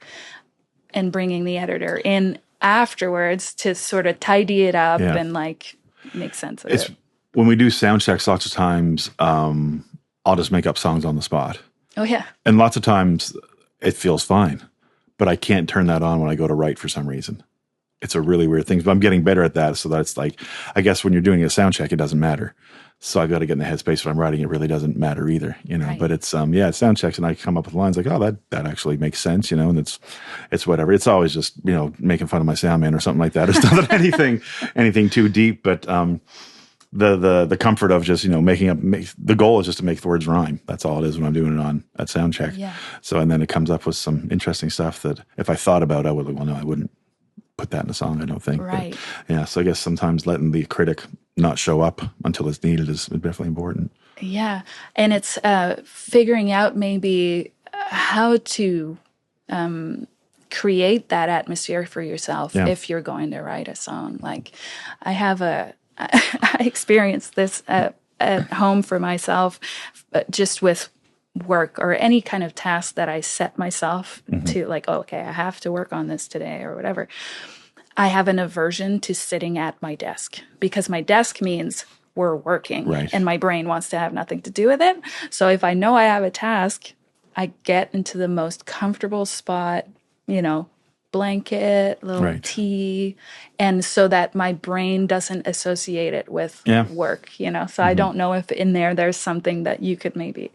and bringing the editor in afterwards to sort of tidy it up and like make sense of it. When we do sound checks, lots of times I'll just make up songs on the spot. Oh, yeah. And lots of times it feels fine, but I can't turn that on when I go to write for some reason. It's a really weird thing, but I'm getting better at that. So that's like, I guess when you're doing a sound check, it doesn't matter. So I've got to get in the headspace when I'm writing. It really doesn't matter either, Right. But it's it's sound checks, and I come up with lines like, oh, that actually makes sense, and it's whatever. It's always just making fun of my sound man or something like that. It's not anything too deep, but the comfort of just making up. The goal is just to make the words rhyme. That's all it is when I'm doing it on at sound check. Yeah. So and then it comes up with some interesting stuff that if I thought about, I would I wouldn't put that in a song, I don't think. Right. But, so I guess sometimes letting the critic not show up until it's needed is definitely important. Yeah. And it's figuring out maybe how to create that atmosphere for yourself if you're going to write a song. Like I experienced this at home for myself, just with work or any kind of task that I set myself to, like, oh, okay, I have to work on this today or whatever. I have an aversion to sitting at my desk because my desk means we're working and my brain wants to have nothing to do with it. So if I know I have a task, I get into the most comfortable spot, blanket, little tea, and so that my brain doesn't associate it with work, So I don't know if in there's something that you could maybe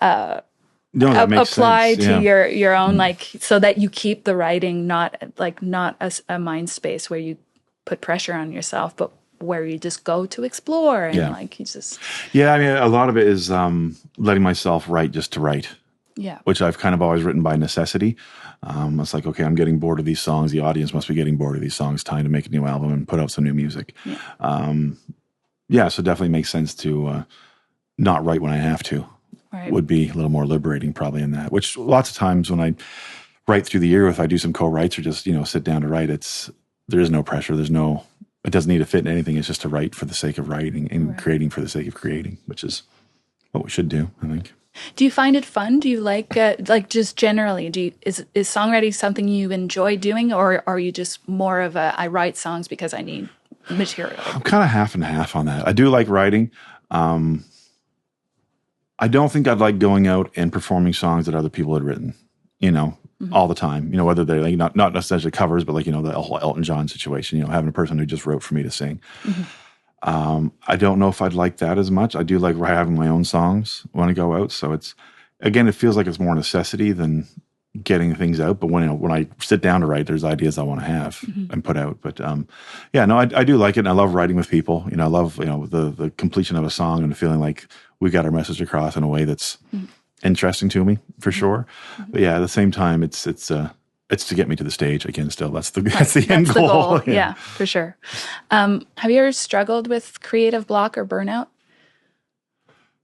apply to your own, like, so that you keep the writing not a mind space where you put pressure on yourself, but where you just go to explore and like you just. Yeah, I mean, a lot of it is letting myself write just to write. Yeah. Which I've kind of always written by necessity. It's like, okay, I'm getting bored of these songs. The audience must be getting bored of these songs. Time to make a new album and put out some new music. Yeah. So it definitely makes sense to not write when I have to. Right. Would be a little more liberating probably in that. Which lots of times when I write through the year, if I do some co-writes or just, sit down to write, there is no pressure. It doesn't need to fit in anything. It's just to write for the sake of writing and creating for the sake of creating, which is what we should do, I think. Do you find it fun? Do you like just generally? Is songwriting something you enjoy doing, or are you just more of I write songs because I need material? I'm kind of half and half on that. I do like writing. I don't think I'd like going out and performing songs that other people had written, all the time. Whether they're like not necessarily covers, but like the whole Elton John situation. Having a person who just wrote for me to sing. I don't know if I'd like that as much. I do like having my own songs when I go out. So it feels like it's more necessity than getting things out. But when I sit down to write, there's ideas I want to have and put out. But I do like it. And I love writing with people. I love the completion of a song and the feeling like we got our message across in a way that's interesting to me for sure. But at the same time, it's to get me to the stage again. Still, that's the end goal. Yeah, for sure. Have you ever struggled with creative block or burnout?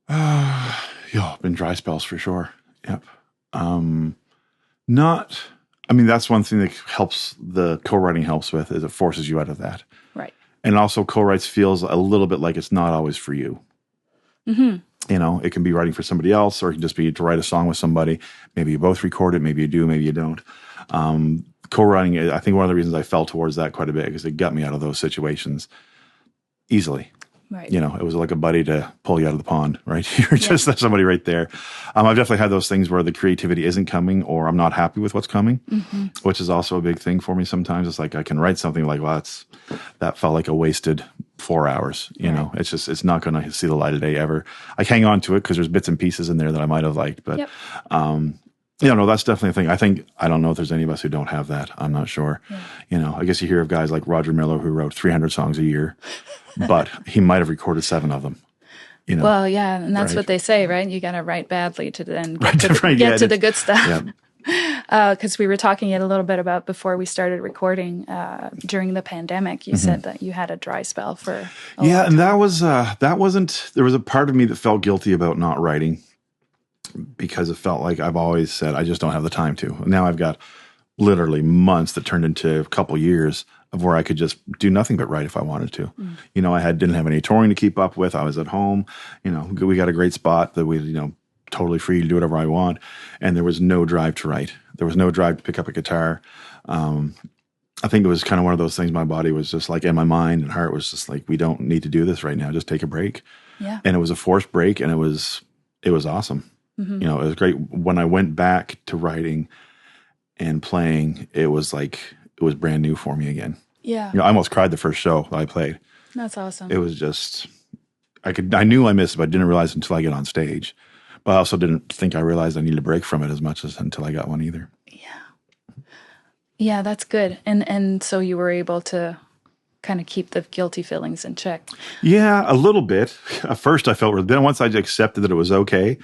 Been dry spells for sure. Yep. That's one thing that helps. The co-writing helps with is it forces you out of that. Right. And also co-writes feels a little bit like it's not always for you. It can be writing for somebody else, or it can just be to write a song with somebody. Maybe you both record it. Maybe you do. Maybe you don't. Co-writing, I think one of the reasons I fell towards that quite a bit is it got me out of those situations easily. Right. It was like a buddy to pull you out of the pond, right? You're just somebody right there. I've definitely had those things where the creativity isn't coming or I'm not happy with what's coming, which is also a big thing for me sometimes. It's like I can write something like, well, that felt like a wasted 4 hours. It's not going to see the light of day ever. I hang on to it because there's bits and pieces in there that I might have liked, but that's definitely a thing. I don't know if there's any of us who don't have that. I'm not sure. Yeah. I guess you hear of guys like Roger Miller who wrote 300 songs a year, but he might have recorded 7 of them. Well, yeah, and that's what they say, right? You got to write badly to then get to the good stuff. Yeah. Because we were talking a little bit about before we started recording during the pandemic. You said that you had a dry spell for a long time. And that wasn't. There was a part of me that felt guilty about not writing because it felt like I've always said I just don't have the time to. Now I've got literally months that turned into a couple years of where I could just do nothing but write if I wanted to. I didn't have any touring to keep up with. I was at home. We got a great spot that we totally free to do whatever I want. And there was no drive to write. There was no drive to pick up a guitar. I think it was kind of one of those things. My body was just like, and my mind and heart was just like, we don't need to do this right now. Just take a break. Yeah. And it was a forced break, and it was awesome. It was great. When I went back to writing and playing, it was brand new for me again. Yeah. I almost cried the first show that I played. That's awesome. It was just, I knew I missed it, but I didn't realize until I get on stage. But I also didn't think I realized I needed a break from it as much as until I got one either. Yeah. Yeah, that's good. And so you were able to kind of keep the guilty feelings in check. Yeah, a little bit. At first I felt, then once I accepted that it was okay,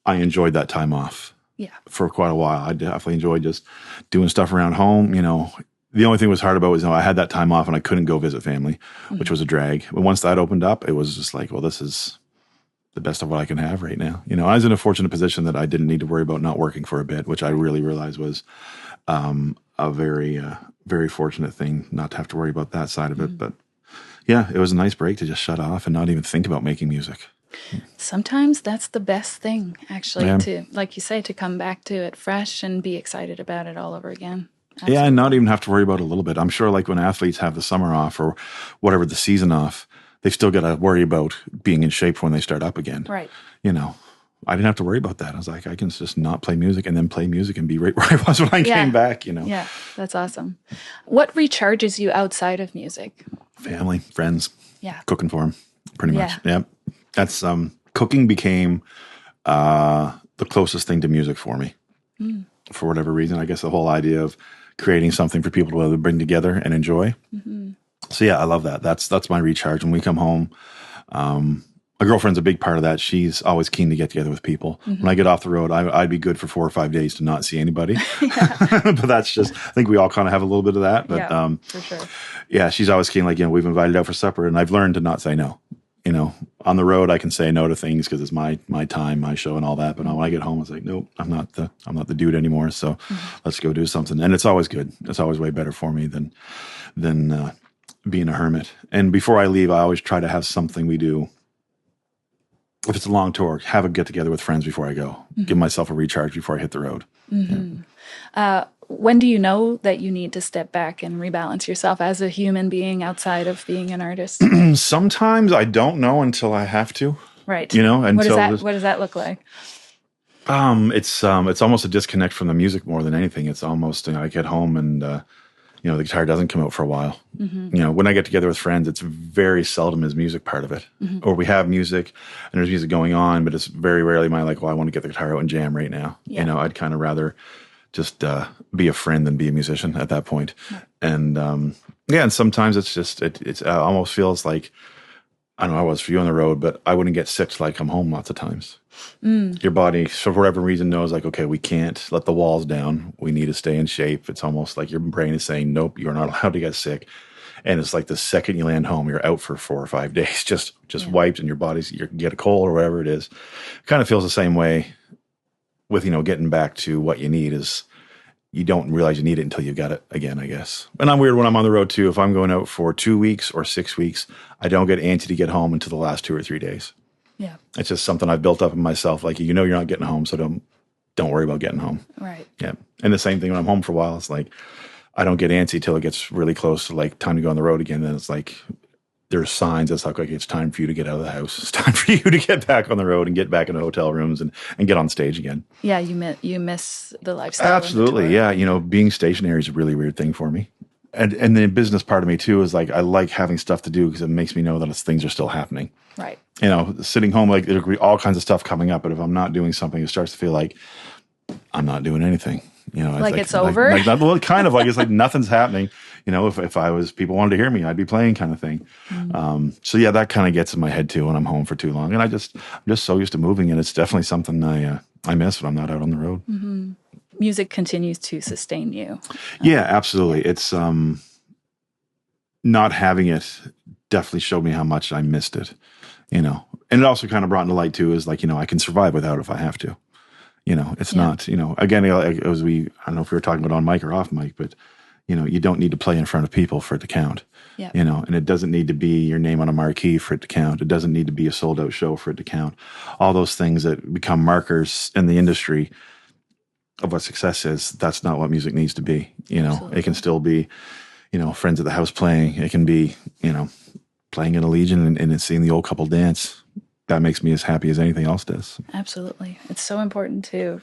I enjoyed that time off. Yeah. For quite a while. I definitely enjoyed just doing stuff around home. The only thing that was hard about was, I had that time off and I couldn't go visit family, which was a drag. But once that opened up, it was just like, well, this is the best of what I can have right now. I was in a fortunate position that I didn't need to worry about not working for a bit, which I really realized was a very, very fortunate thing not to have to worry about that side of it. But yeah, it was a nice break to just shut off and not even think about making music. Sometimes that's the best thing, actually, to, like you say, to come back to it fresh and be excited about it all over again. Absolutely. Yeah, and not even have to worry about it a little bit. I'm sure like when athletes have the summer off or whatever, the season off, they've still got to worry about being in shape when they start up again. Right. I didn't have to worry about that. I was like, I can just not play music and then play music and be right where I was when I came back, Yeah, that's awesome. What recharges you outside of music? Family, friends. Yeah. Cooking for them, pretty much. Yeah. That's, cooking became the closest thing to music for me. For whatever reason. I guess the whole idea of creating something for people to be able to bring together and enjoy. So yeah, I love that. That's my recharge. When we come home, my girlfriend's a big part of that. She's always keen to get together with people. When I get off the road, I'd be good for 4 or 5 days to not see anybody. But that's just, I think we all kind of have a little bit of that. But for sure. Yeah, she's always keen, we've invited out for supper, and I've learned to not say no. On the road, I can say no to things because it's my time, my show, and all that. But when I get home, it's like, nope, I'm not the dude anymore. So let's go do something. And it's always good. It's always way better for me than being a hermit. And before I leave, I always try to have something we do. If it's a long tour, have a get together with friends before I go. Give myself a recharge before I hit the road. When do you know that you need to step back and rebalance yourself as a human being outside of being an artist? Sometimes I don't know until I have to. Right. What does that look like? It's almost a disconnect from the music more than anything. It's almost, I get home and, the guitar doesn't come out for a while. When I get together with friends, it's very seldom is music part of it. Or we have music and there's music going on, but it's very rarely I want to get the guitar out and jam right now. Yeah. I'd kind of rather just be a friend than be a musician at that point. And and sometimes it's just, it almost feels like, I don't know how it was for you on the road, but I wouldn't get sick till I come home lots of times. Your body, for whatever reason, knows okay, we can't let the walls down. We need to stay in shape. It's almost like your brain is saying, nope, you're not allowed to get sick. And it's like the second you land home, you're out for 4 or 5 days, just wiped, and your body's, you get a cold or whatever it is. It kind of feels the same way with, getting back to what you need is you don't realize you need it until you've got it again, I guess. And I'm weird when I'm on the road too. If I'm going out for 2 weeks or 6 weeks, I don't get antsy to get home until the last 2 or 3 days. Yeah. It's just something I've built up in myself. You're not getting home, so don't worry about getting home. Right. Yeah. And the same thing when I'm home for a while. It's like I don't get antsy till it gets really close to time to go on the road again. Then it's like there's signs that's it's time for you to get out of the house. It's time for you to get back on the road and get back into hotel rooms and get on stage again. Yeah, you miss the lifestyle. Absolutely. Yeah. Being stationary is a really weird thing for me. And the business part of me too is I like having stuff to do because it makes me know that things are still happening. Right. Sitting home, there'll be all kinds of stuff coming up, but if I'm not doing something, it starts to feel like I'm not doing anything. It's over? Kind of it's like nothing's happening. If people wanted to hear me, I'd be playing kind of thing. So yeah, that kind of gets in my head too when I'm home for too long. And I'm just so used to moving, and it's definitely something I miss when I'm not out on the road. music continues to sustain you. Yeah, absolutely. It's not having it definitely showed me how much I missed it, and it also kind of brought into light too, is like, I can survive without it if I have to, it's not, again, as I don't know if we were talking about on mic or off mic, but you don't need to play in front of people for it to count. Yeah. And it doesn't need to be your name on a marquee for it to count. It doesn't need to be a sold out show for it to count. All those things that become markers in the industry of what success is, that's not what music needs to be. It can still be, friends at the house playing. It can be, playing in a Legion and seeing the old couple dance. That makes me as happy as anything else does. Absolutely. It's so important to,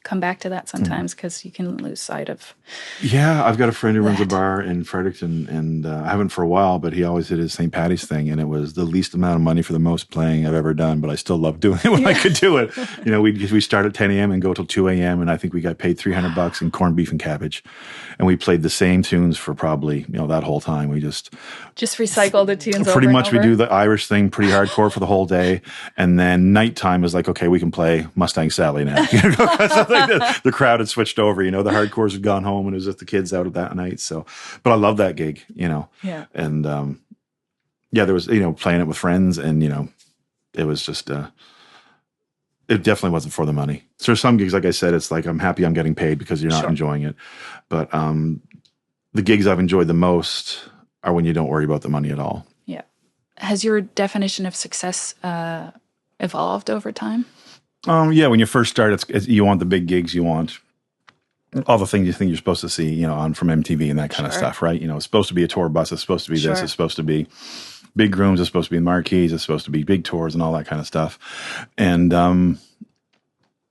come back to that sometimes, because you can lose sight of. Yeah, I've got a friend who runs a bar in Fredericton, and I haven't for a while, but he always did his St. Patty's thing, and it was the least amount of money for the most playing I've ever done, but I still love doing it when I could do it. We start at 10 a.m. and go till 2 a.m., and I think we got paid $300 in corned beef and cabbage, and we played the same tunes for probably, that whole time. We just recycle the tunes pretty over much and over. We do the Irish thing pretty hardcore for the whole day, and then nighttime is like, okay, we can play Mustang Sally now. The crowd had switched over, the hardcores had gone home, and it was just the kids out of that night. So, but I love that gig, Yeah. And there was, playing it with friends, and it was just it definitely wasn't for the money. So some gigs, like I said, it's like I'm happy I'm getting paid because you're not enjoying it. But the gigs I've enjoyed the most are when you don't worry about the money at all. Yeah. Has your definition of success evolved over time? Yeah, when you first start, it's you want the big gigs, you want all the things you think you're supposed to see, on from MTV and that kind of stuff, right? It's supposed to be a tour bus, it's supposed to be this, it's supposed to be big rooms, it's supposed to be marquees, it's supposed to be big tours and all that kind of stuff. And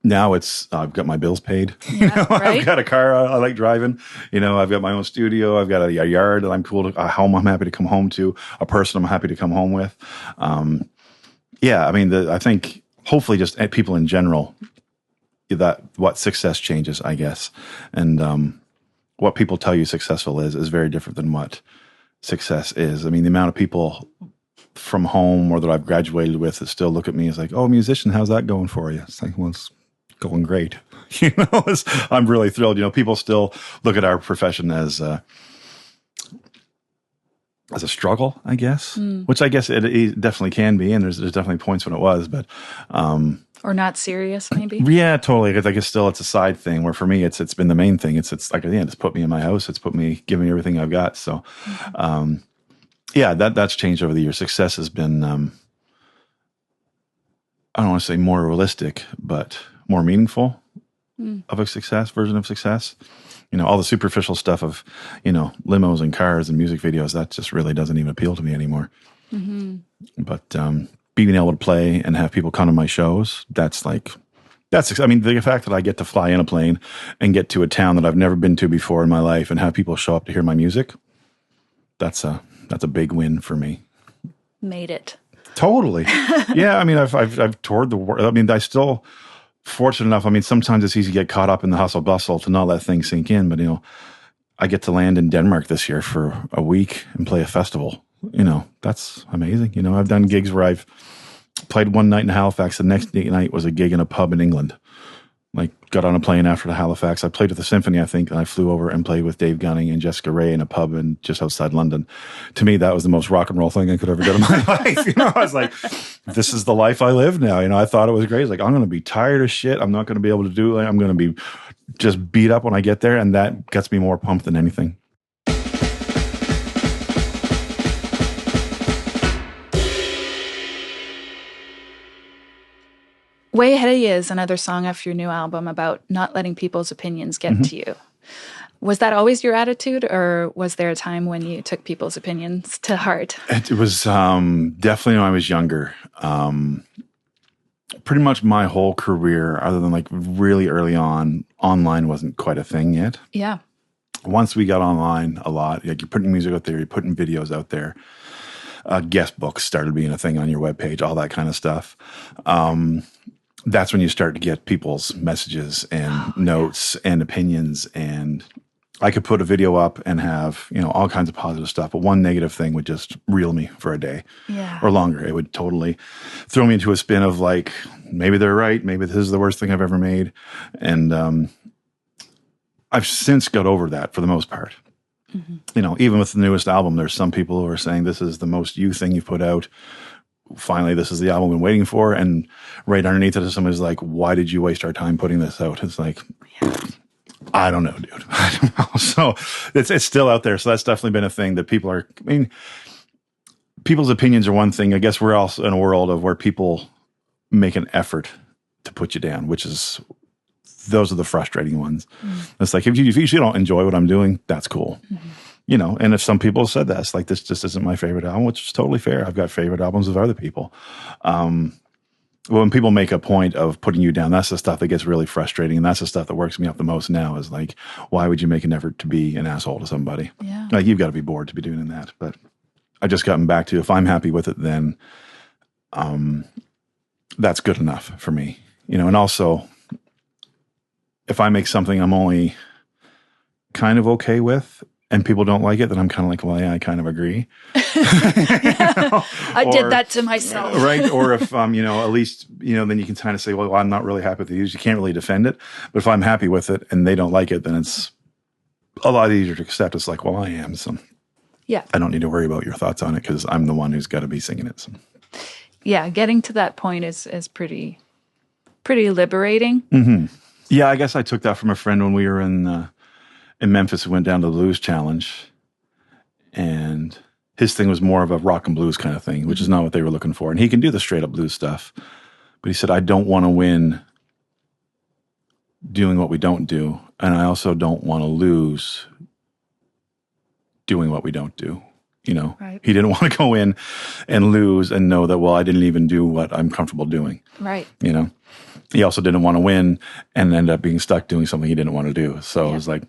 now it's I've got my bills paid. Right? I've got a car I like driving. I've got my own studio. I've got a yard that I'm cool to, a home I'm happy to come home to, a person I'm happy to come home with. I think hopefully just people in general, that what success changes, I guess. And what people tell you successful is very different than what success is. I mean, the amount of people from home or that I've graduated with that still look at me as like, oh, musician, how's that going for you? It's like, well, it's going great. I'm really thrilled. People still look at our profession as a struggle, I guess, which I guess it definitely can be. And there's definitely points when it was, but, or not serious, maybe. Yeah, totally. Because I guess still it's a side thing. Where for me, it's been the main thing. It's like it's put me in my house. It's given me everything I've got. So, that's changed over the years. Success has been, I don't want to say more realistic, but more meaningful of a version of success. All the superficial stuff of, limos and cars and music videos, that just really doesn't even appeal to me anymore. Mm-hmm. But being able to play and have people come to my shows, the fact that I get to fly in a plane and get to a town that I've never been to before in my life and have people show up to hear my music, that's a big win for me. Made it. Totally. Yeah, I've toured the world. I still fortunate enough. Sometimes it's easy to get caught up in the hustle bustle to not let things sink in. But I get to land in Denmark this year for a week and play a festival. That's amazing. I've done gigs where I've played one night in Halifax. The next night was a gig in a pub in England. Got on a plane after the Halifax. I played with the symphony, I think, and I flew over and played with Dave Gunning and Jessica Ray in a pub just outside London. To me, that was the most rock and roll thing I could ever do in my life. I was like, this is the life I live now. I thought it was great. It's like, I'm going to be tired of shit. I'm not going to be able to do it. I'm going to be just beat up when I get there. And that gets me more pumped than anything. Way Ahead of You is another song off your new album about not letting people's opinions get to you. Was that always your attitude, or was there a time when you took people's opinions to heart? It was definitely when I was younger. Pretty much my whole career, other than really early on, online wasn't quite a thing yet. Yeah. Once we got online a lot, you're putting music out there, you're putting videos out there. Guest books started being a thing on your webpage, all that kind of stuff. That's when you start to get people's messages and notes and opinions. And I could put a video up and have, all kinds of positive stuff, but one negative thing would just reel me for a day or longer. It would totally throw me into a spin of maybe they're right. Maybe this is the worst thing I've ever made. And I've since got over that for the most part. You know, even with the newest album, there's some people who are saying this is the most you thing you've put out. Finally, this is the album I've been waiting for. And right underneath it, somebody's like, why did you waste our time putting this out? It's like, I don't know, dude. I don't know. So it's still out there. So that's definitely been a thing that people are, I mean, people's opinions are one thing. I guess we're also in a world of where people make an effort to put you down, which is, those are the frustrating ones. It's like, if you don't enjoy what I'm doing, that's cool. You know, and if some people said that, it's like, this just isn't my favorite album, which is totally fair. I've got favorite albums of other people. When people make a point of putting you down, that's the stuff that gets really frustrating. And that's the stuff that works me up the most now is like, why would you make an effort to be an asshole to somebody? Yeah. Like, you've got to be bored to be doing that. But I just gotten back to, if I'm happy with it, then that's good enough for me. You know, and also, if I make something I'm only kind of okay with and people don't like it, then I'm kind of like, well, yeah, I kind of agree. I did that to myself. Right. Or if, you know, at least, you know, then you can kind of say, well, I'm not really happy with these. You can't really defend it. But if I'm happy with it and they don't like it, then it's a lot easier to accept. It's like, well, I am. So yeah, I don't need to worry about your thoughts on it because I'm the one who's got to be singing it. So. Yeah. Getting to that point is pretty liberating. Yeah, I guess I took that from a friend when we were in Memphis. We went down to the Blues Challenge, and his thing was more of a rock and blues kind of thing, which is not what they were looking for. And he can do the straight up blues stuff, but he said, I don't want to win doing what we don't do, and I also don't want to lose doing what we don't do. You know, right. He didn't want to go in and lose and know that, well, I didn't even do what I'm comfortable doing. Right. You know. He also didn't want to win and end up being stuck doing something he didn't want to do. So it was like,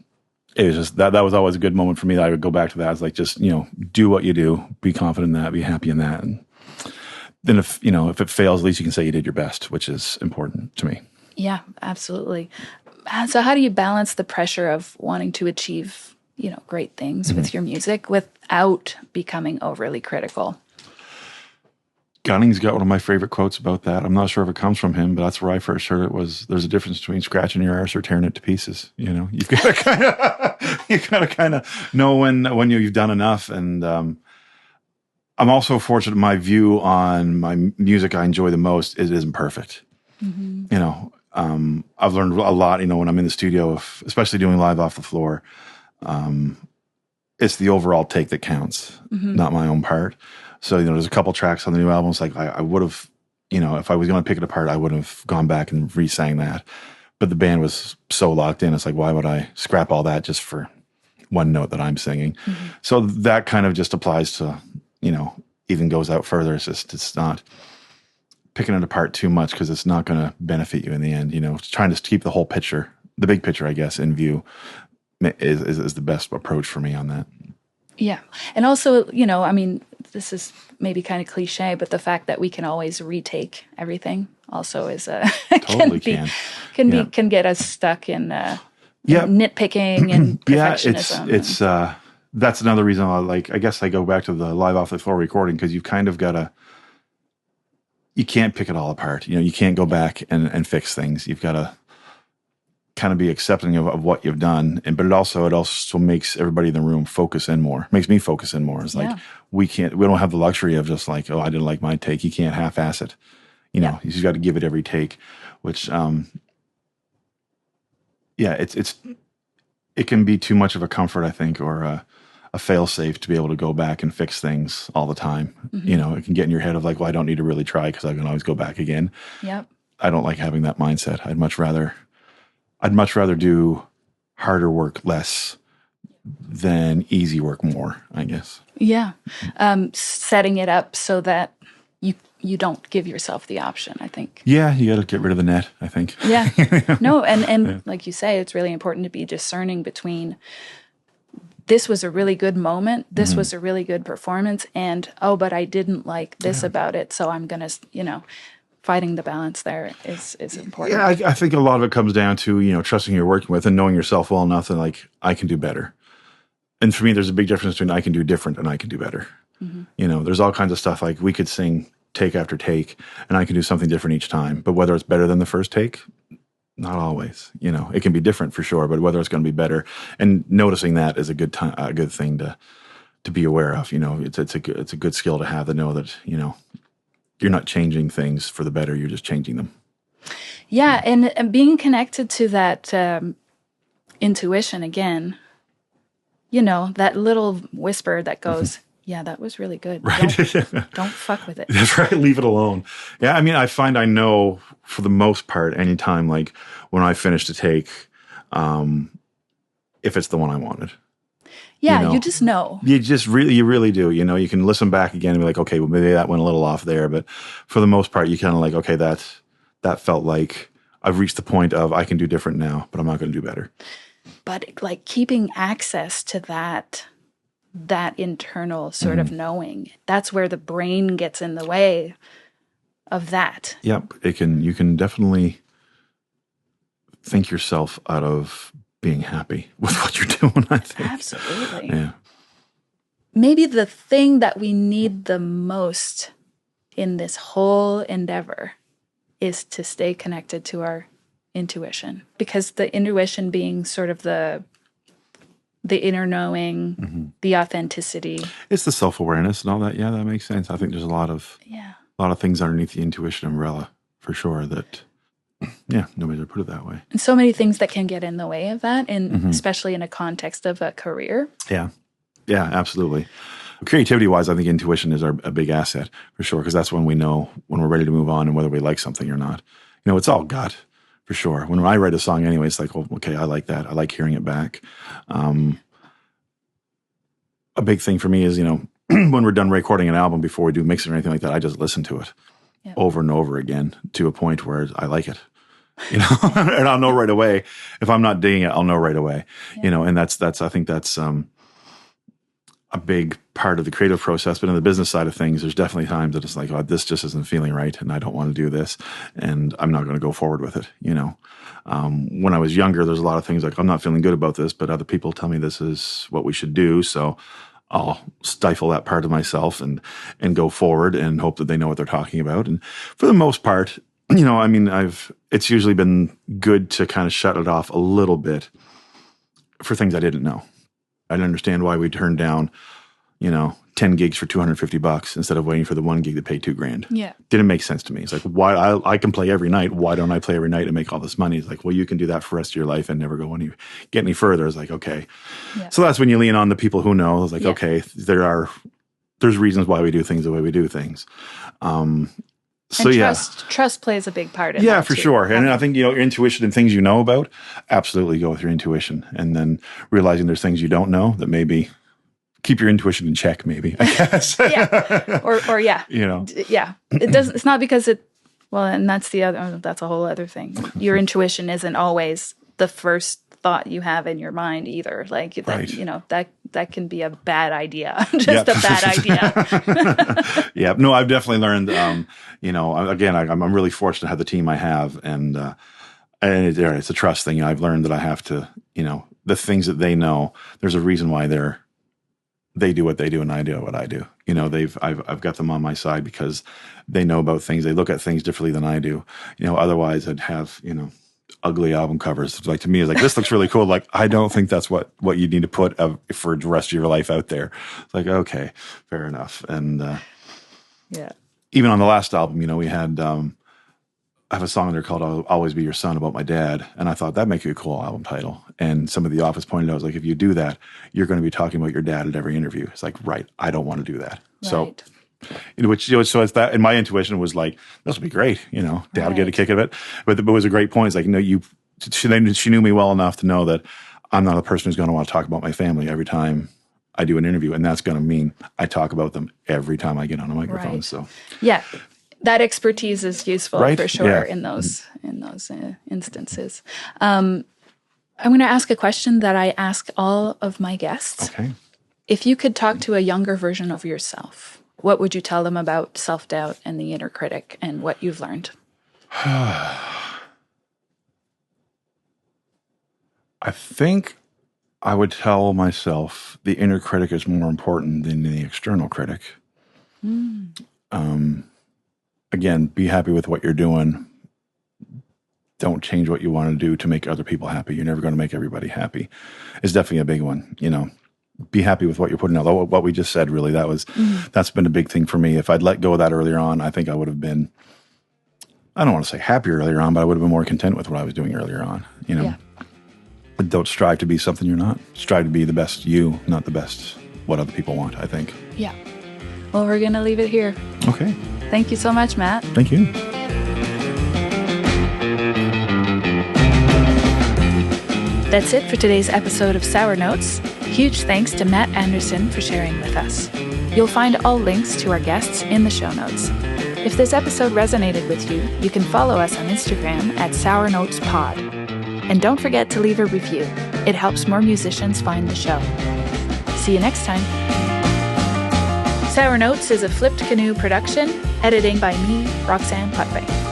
it was just, that was always a good moment for me that I would go back to that. I was like, just, you know, do what you do, be confident in that, be happy in that. And then if it fails, at least you can say you did your best, which is important to me. Yeah, absolutely. So how do you balance the pressure of wanting to achieve, you know, great things with your music without becoming overly critical? Gunning's got one of my favorite quotes about that. I'm not sure if it comes from him, but that's where I first heard it. Was there's a difference between scratching your arse or tearing it to pieces. You know, you've got to kind of know when you've done enough. And I'm also fortunate. My view on my music I enjoy the most, it isn't perfect. You know, I've learned a lot. You know, when I'm in the studio, especially doing live off the floor, it's the overall take that counts, not my own part. So, you know, there's a couple tracks on the new album. It's like I would have, you know, if I was going to pick it apart, I would have gone back and re-sang that. But the band was so locked in. It's like, why would I scrap all that just for one note that I'm singing? So that kind of just applies to, you know, even goes out further. It's not picking it apart too much because it's not going to benefit you in the end. You know, trying to keep the whole picture, the big picture, I guess, in view is the best approach for me on that. Yeah. And also, you know, I mean, this is maybe kind of cliche, but the fact that we can always retake everything also is totally can get us stuck in nitpicking and perfectionism. It's that's another reason I guess I go back to the live off the floor recording, because you've kind of got you can't pick it all apart. You know, you can't go back and fix things. You've got to kind of be accepting of what you've done, but it also makes everybody in the room focus in more. Makes me focus in more. It's like we don't have the luxury of just like, oh, I didn't like my take. You can't half-ass it. You know, you just got to give it every take. Which, it can be too much of a comfort, I think, or a fail-safe to be able to go back and fix things all the time. You know, it can get in your head of like, well, I don't need to really try because I can always go back again. Yep. I don't like having that mindset. I'd much rather do harder work less than easy work more, I guess. Yeah. Setting it up so that you don't give yourself the option, I think. Yeah, you got to get rid of the net, I think. Yeah. No, and like you say, it's really important to be discerning between this was a really good moment, this was a really good performance, and, but I didn't like this about it, so I'm going to, you know, finding the balance there is important. Yeah, I think a lot of it comes down to, you know, trusting who you're working with and knowing yourself well enough that, like, I can do better. And for me, there's a big difference between I can do different and I can do better. You know, there's all kinds of stuff, like we could sing take after take and I can do something different each time. But whether it's better than the first take, Not always. It can be different for sure, but whether it's going to be better, and noticing that is a good time, a good thing to be aware of. It's a good skill to have, to know that you're not changing things for the better, you're just changing them. Yeah, and being connected to that intuition again, that little whisper that goes, yeah, that was really good. Right. Don't fuck with it. That's right. Leave it alone. Yeah. I mean, I find I know for the most part, anytime, like when I finish a take, if it's the one I wanted. Yeah, you just know. You really do. You can listen back again and be like, okay, well, maybe that went a little off there. But for the most part, you kind of like, okay, that felt like I've reached the point of I can do different now, but I'm not going to do better. But like keeping access to that internal sort of knowing, that's where the brain gets in the way of that. Yep. You can definitely think yourself out of being happy with what you're doing, I think. Absolutely. Yeah. Maybe the thing that we need the most in this whole endeavor is to stay connected to our intuition, because the intuition being sort of the inner knowing, the authenticity. It's the self-awareness and all that. Yeah, that makes sense. I think there's a lot of things underneath the intuition umbrella for sure that, nobody's ever put it that way. And so many things that can get in the way of that, and especially in a context of a career. Yeah. Yeah, absolutely. Creativity-wise, I think intuition is a big asset for sure, because that's when we know when we're ready to move on and whether we like something or not. It's all gut. For sure. When I write a song anyway, it's like, well, okay, I like that. I like hearing it back. A big thing for me is, when we're done recording an album, before we do mixing or anything like that, I just listen to it over and over again to a point where I like it. And I'll know right away. If I'm not digging it, I'll know right away. And that's I think that's a big part of the creative process. But in the business side of things, there's definitely times that it's like, oh, this just isn't feeling right, and I don't want to do this, and I'm not going to go forward with it. When I was younger, there's a lot of things like, I'm not feeling good about this, but other people tell me this is what we should do, so I'll stifle that part of myself and go forward and hope that they know what they're talking about. And for the most part, it's usually been good to kind of shut it off a little bit for things I didn't know. I didn't understand why we turned down, 10 gigs for $250 instead of waiting for the one gig that paid $2,000. Yeah. Didn't make sense to me. It's like, why I can play every night. Why don't I play every night and make all this money? It's like, well, you can do that for the rest of your life and never get any further. It's like, okay. Yeah. So that's when you lean on the people who know. It's like, okay, there's reasons why we do things the way we do things. Trust plays a big part in that. Yeah, for sure. And I think, your intuition and things you know about, absolutely go with your intuition. And then realizing there's things you don't know that maybe keep your intuition in check, maybe, I guess. Yeah. Or yeah. Yeah. It's not because and that's that's a whole other thing. Your intuition isn't always the first thought you have in your mind either. Like that, right. That can be a bad idea. Just a bad idea. Yeah. No, I've definitely learned, again, I'm really fortunate to have the team I have, and it's a trust thing. I've learned that I have to, the things that they know, there's a reason why they do what they do and I do what I do. I've got them on my side because they know about things. They look at things differently than I do. Otherwise I'd have, ugly album covers. Like, to me, it's like, this looks really cool. Like, I don't think that's what you need to put for the rest of your life out there. It's like, okay, fair enough. And even on the last album, we had I have a song there called "I'll Always Be Your Son" about my dad, and I thought that'd make a cool album title. And some of the office pointed out, was like, if you do that, you're going to be talking about your dad at every interview. It's like, right, I don't want to do that. Right. So, so it's that, and my intuition was like, this will be great, Dad will get a kick out of it. But it was a great point. It's like, she knew me well enough to know that I'm not a person who's going to want to talk about my family every time I do an interview, and that's going to mean I talk about them every time I get on a microphone. Right. So, yeah, that expertise is useful for sure in those instances. I'm going to ask a question that I ask all of my guests. Okay. If you could talk to a younger version of yourself, what would you tell them about self-doubt and the inner critic and what you've learned? I think I would tell myself the inner critic is more important than the external critic. Again, be happy with what you're doing. don't change what you want to do to make other people happy. You're never going to make everybody happy. It's definitely a big one, be happy with what you're putting out. What we just said, really, that's been a big thing for me. If I'd let go of that earlier on, I think I would have been, I don't want to say happier earlier on, but I would have been more content with what I was doing earlier on, Yeah. But don't strive to be something you're not. Strive to be the best you, not the best what other people want, I think. Yeah. Well, we're going to leave it here. Okay. Thank you so much, Matt. Thank you. That's it for today's episode of Sour Notes. Huge thanks to Matt Andersen for sharing with us. You'll find all links to our guests in the show notes. If this episode resonated with you, you can follow us on Instagram at sournotespod. And don't forget to leave a review. It helps more musicians find the show. See you next time. Sour Notes is a Flipped Canoe production, editing by me, Roxanne Putway.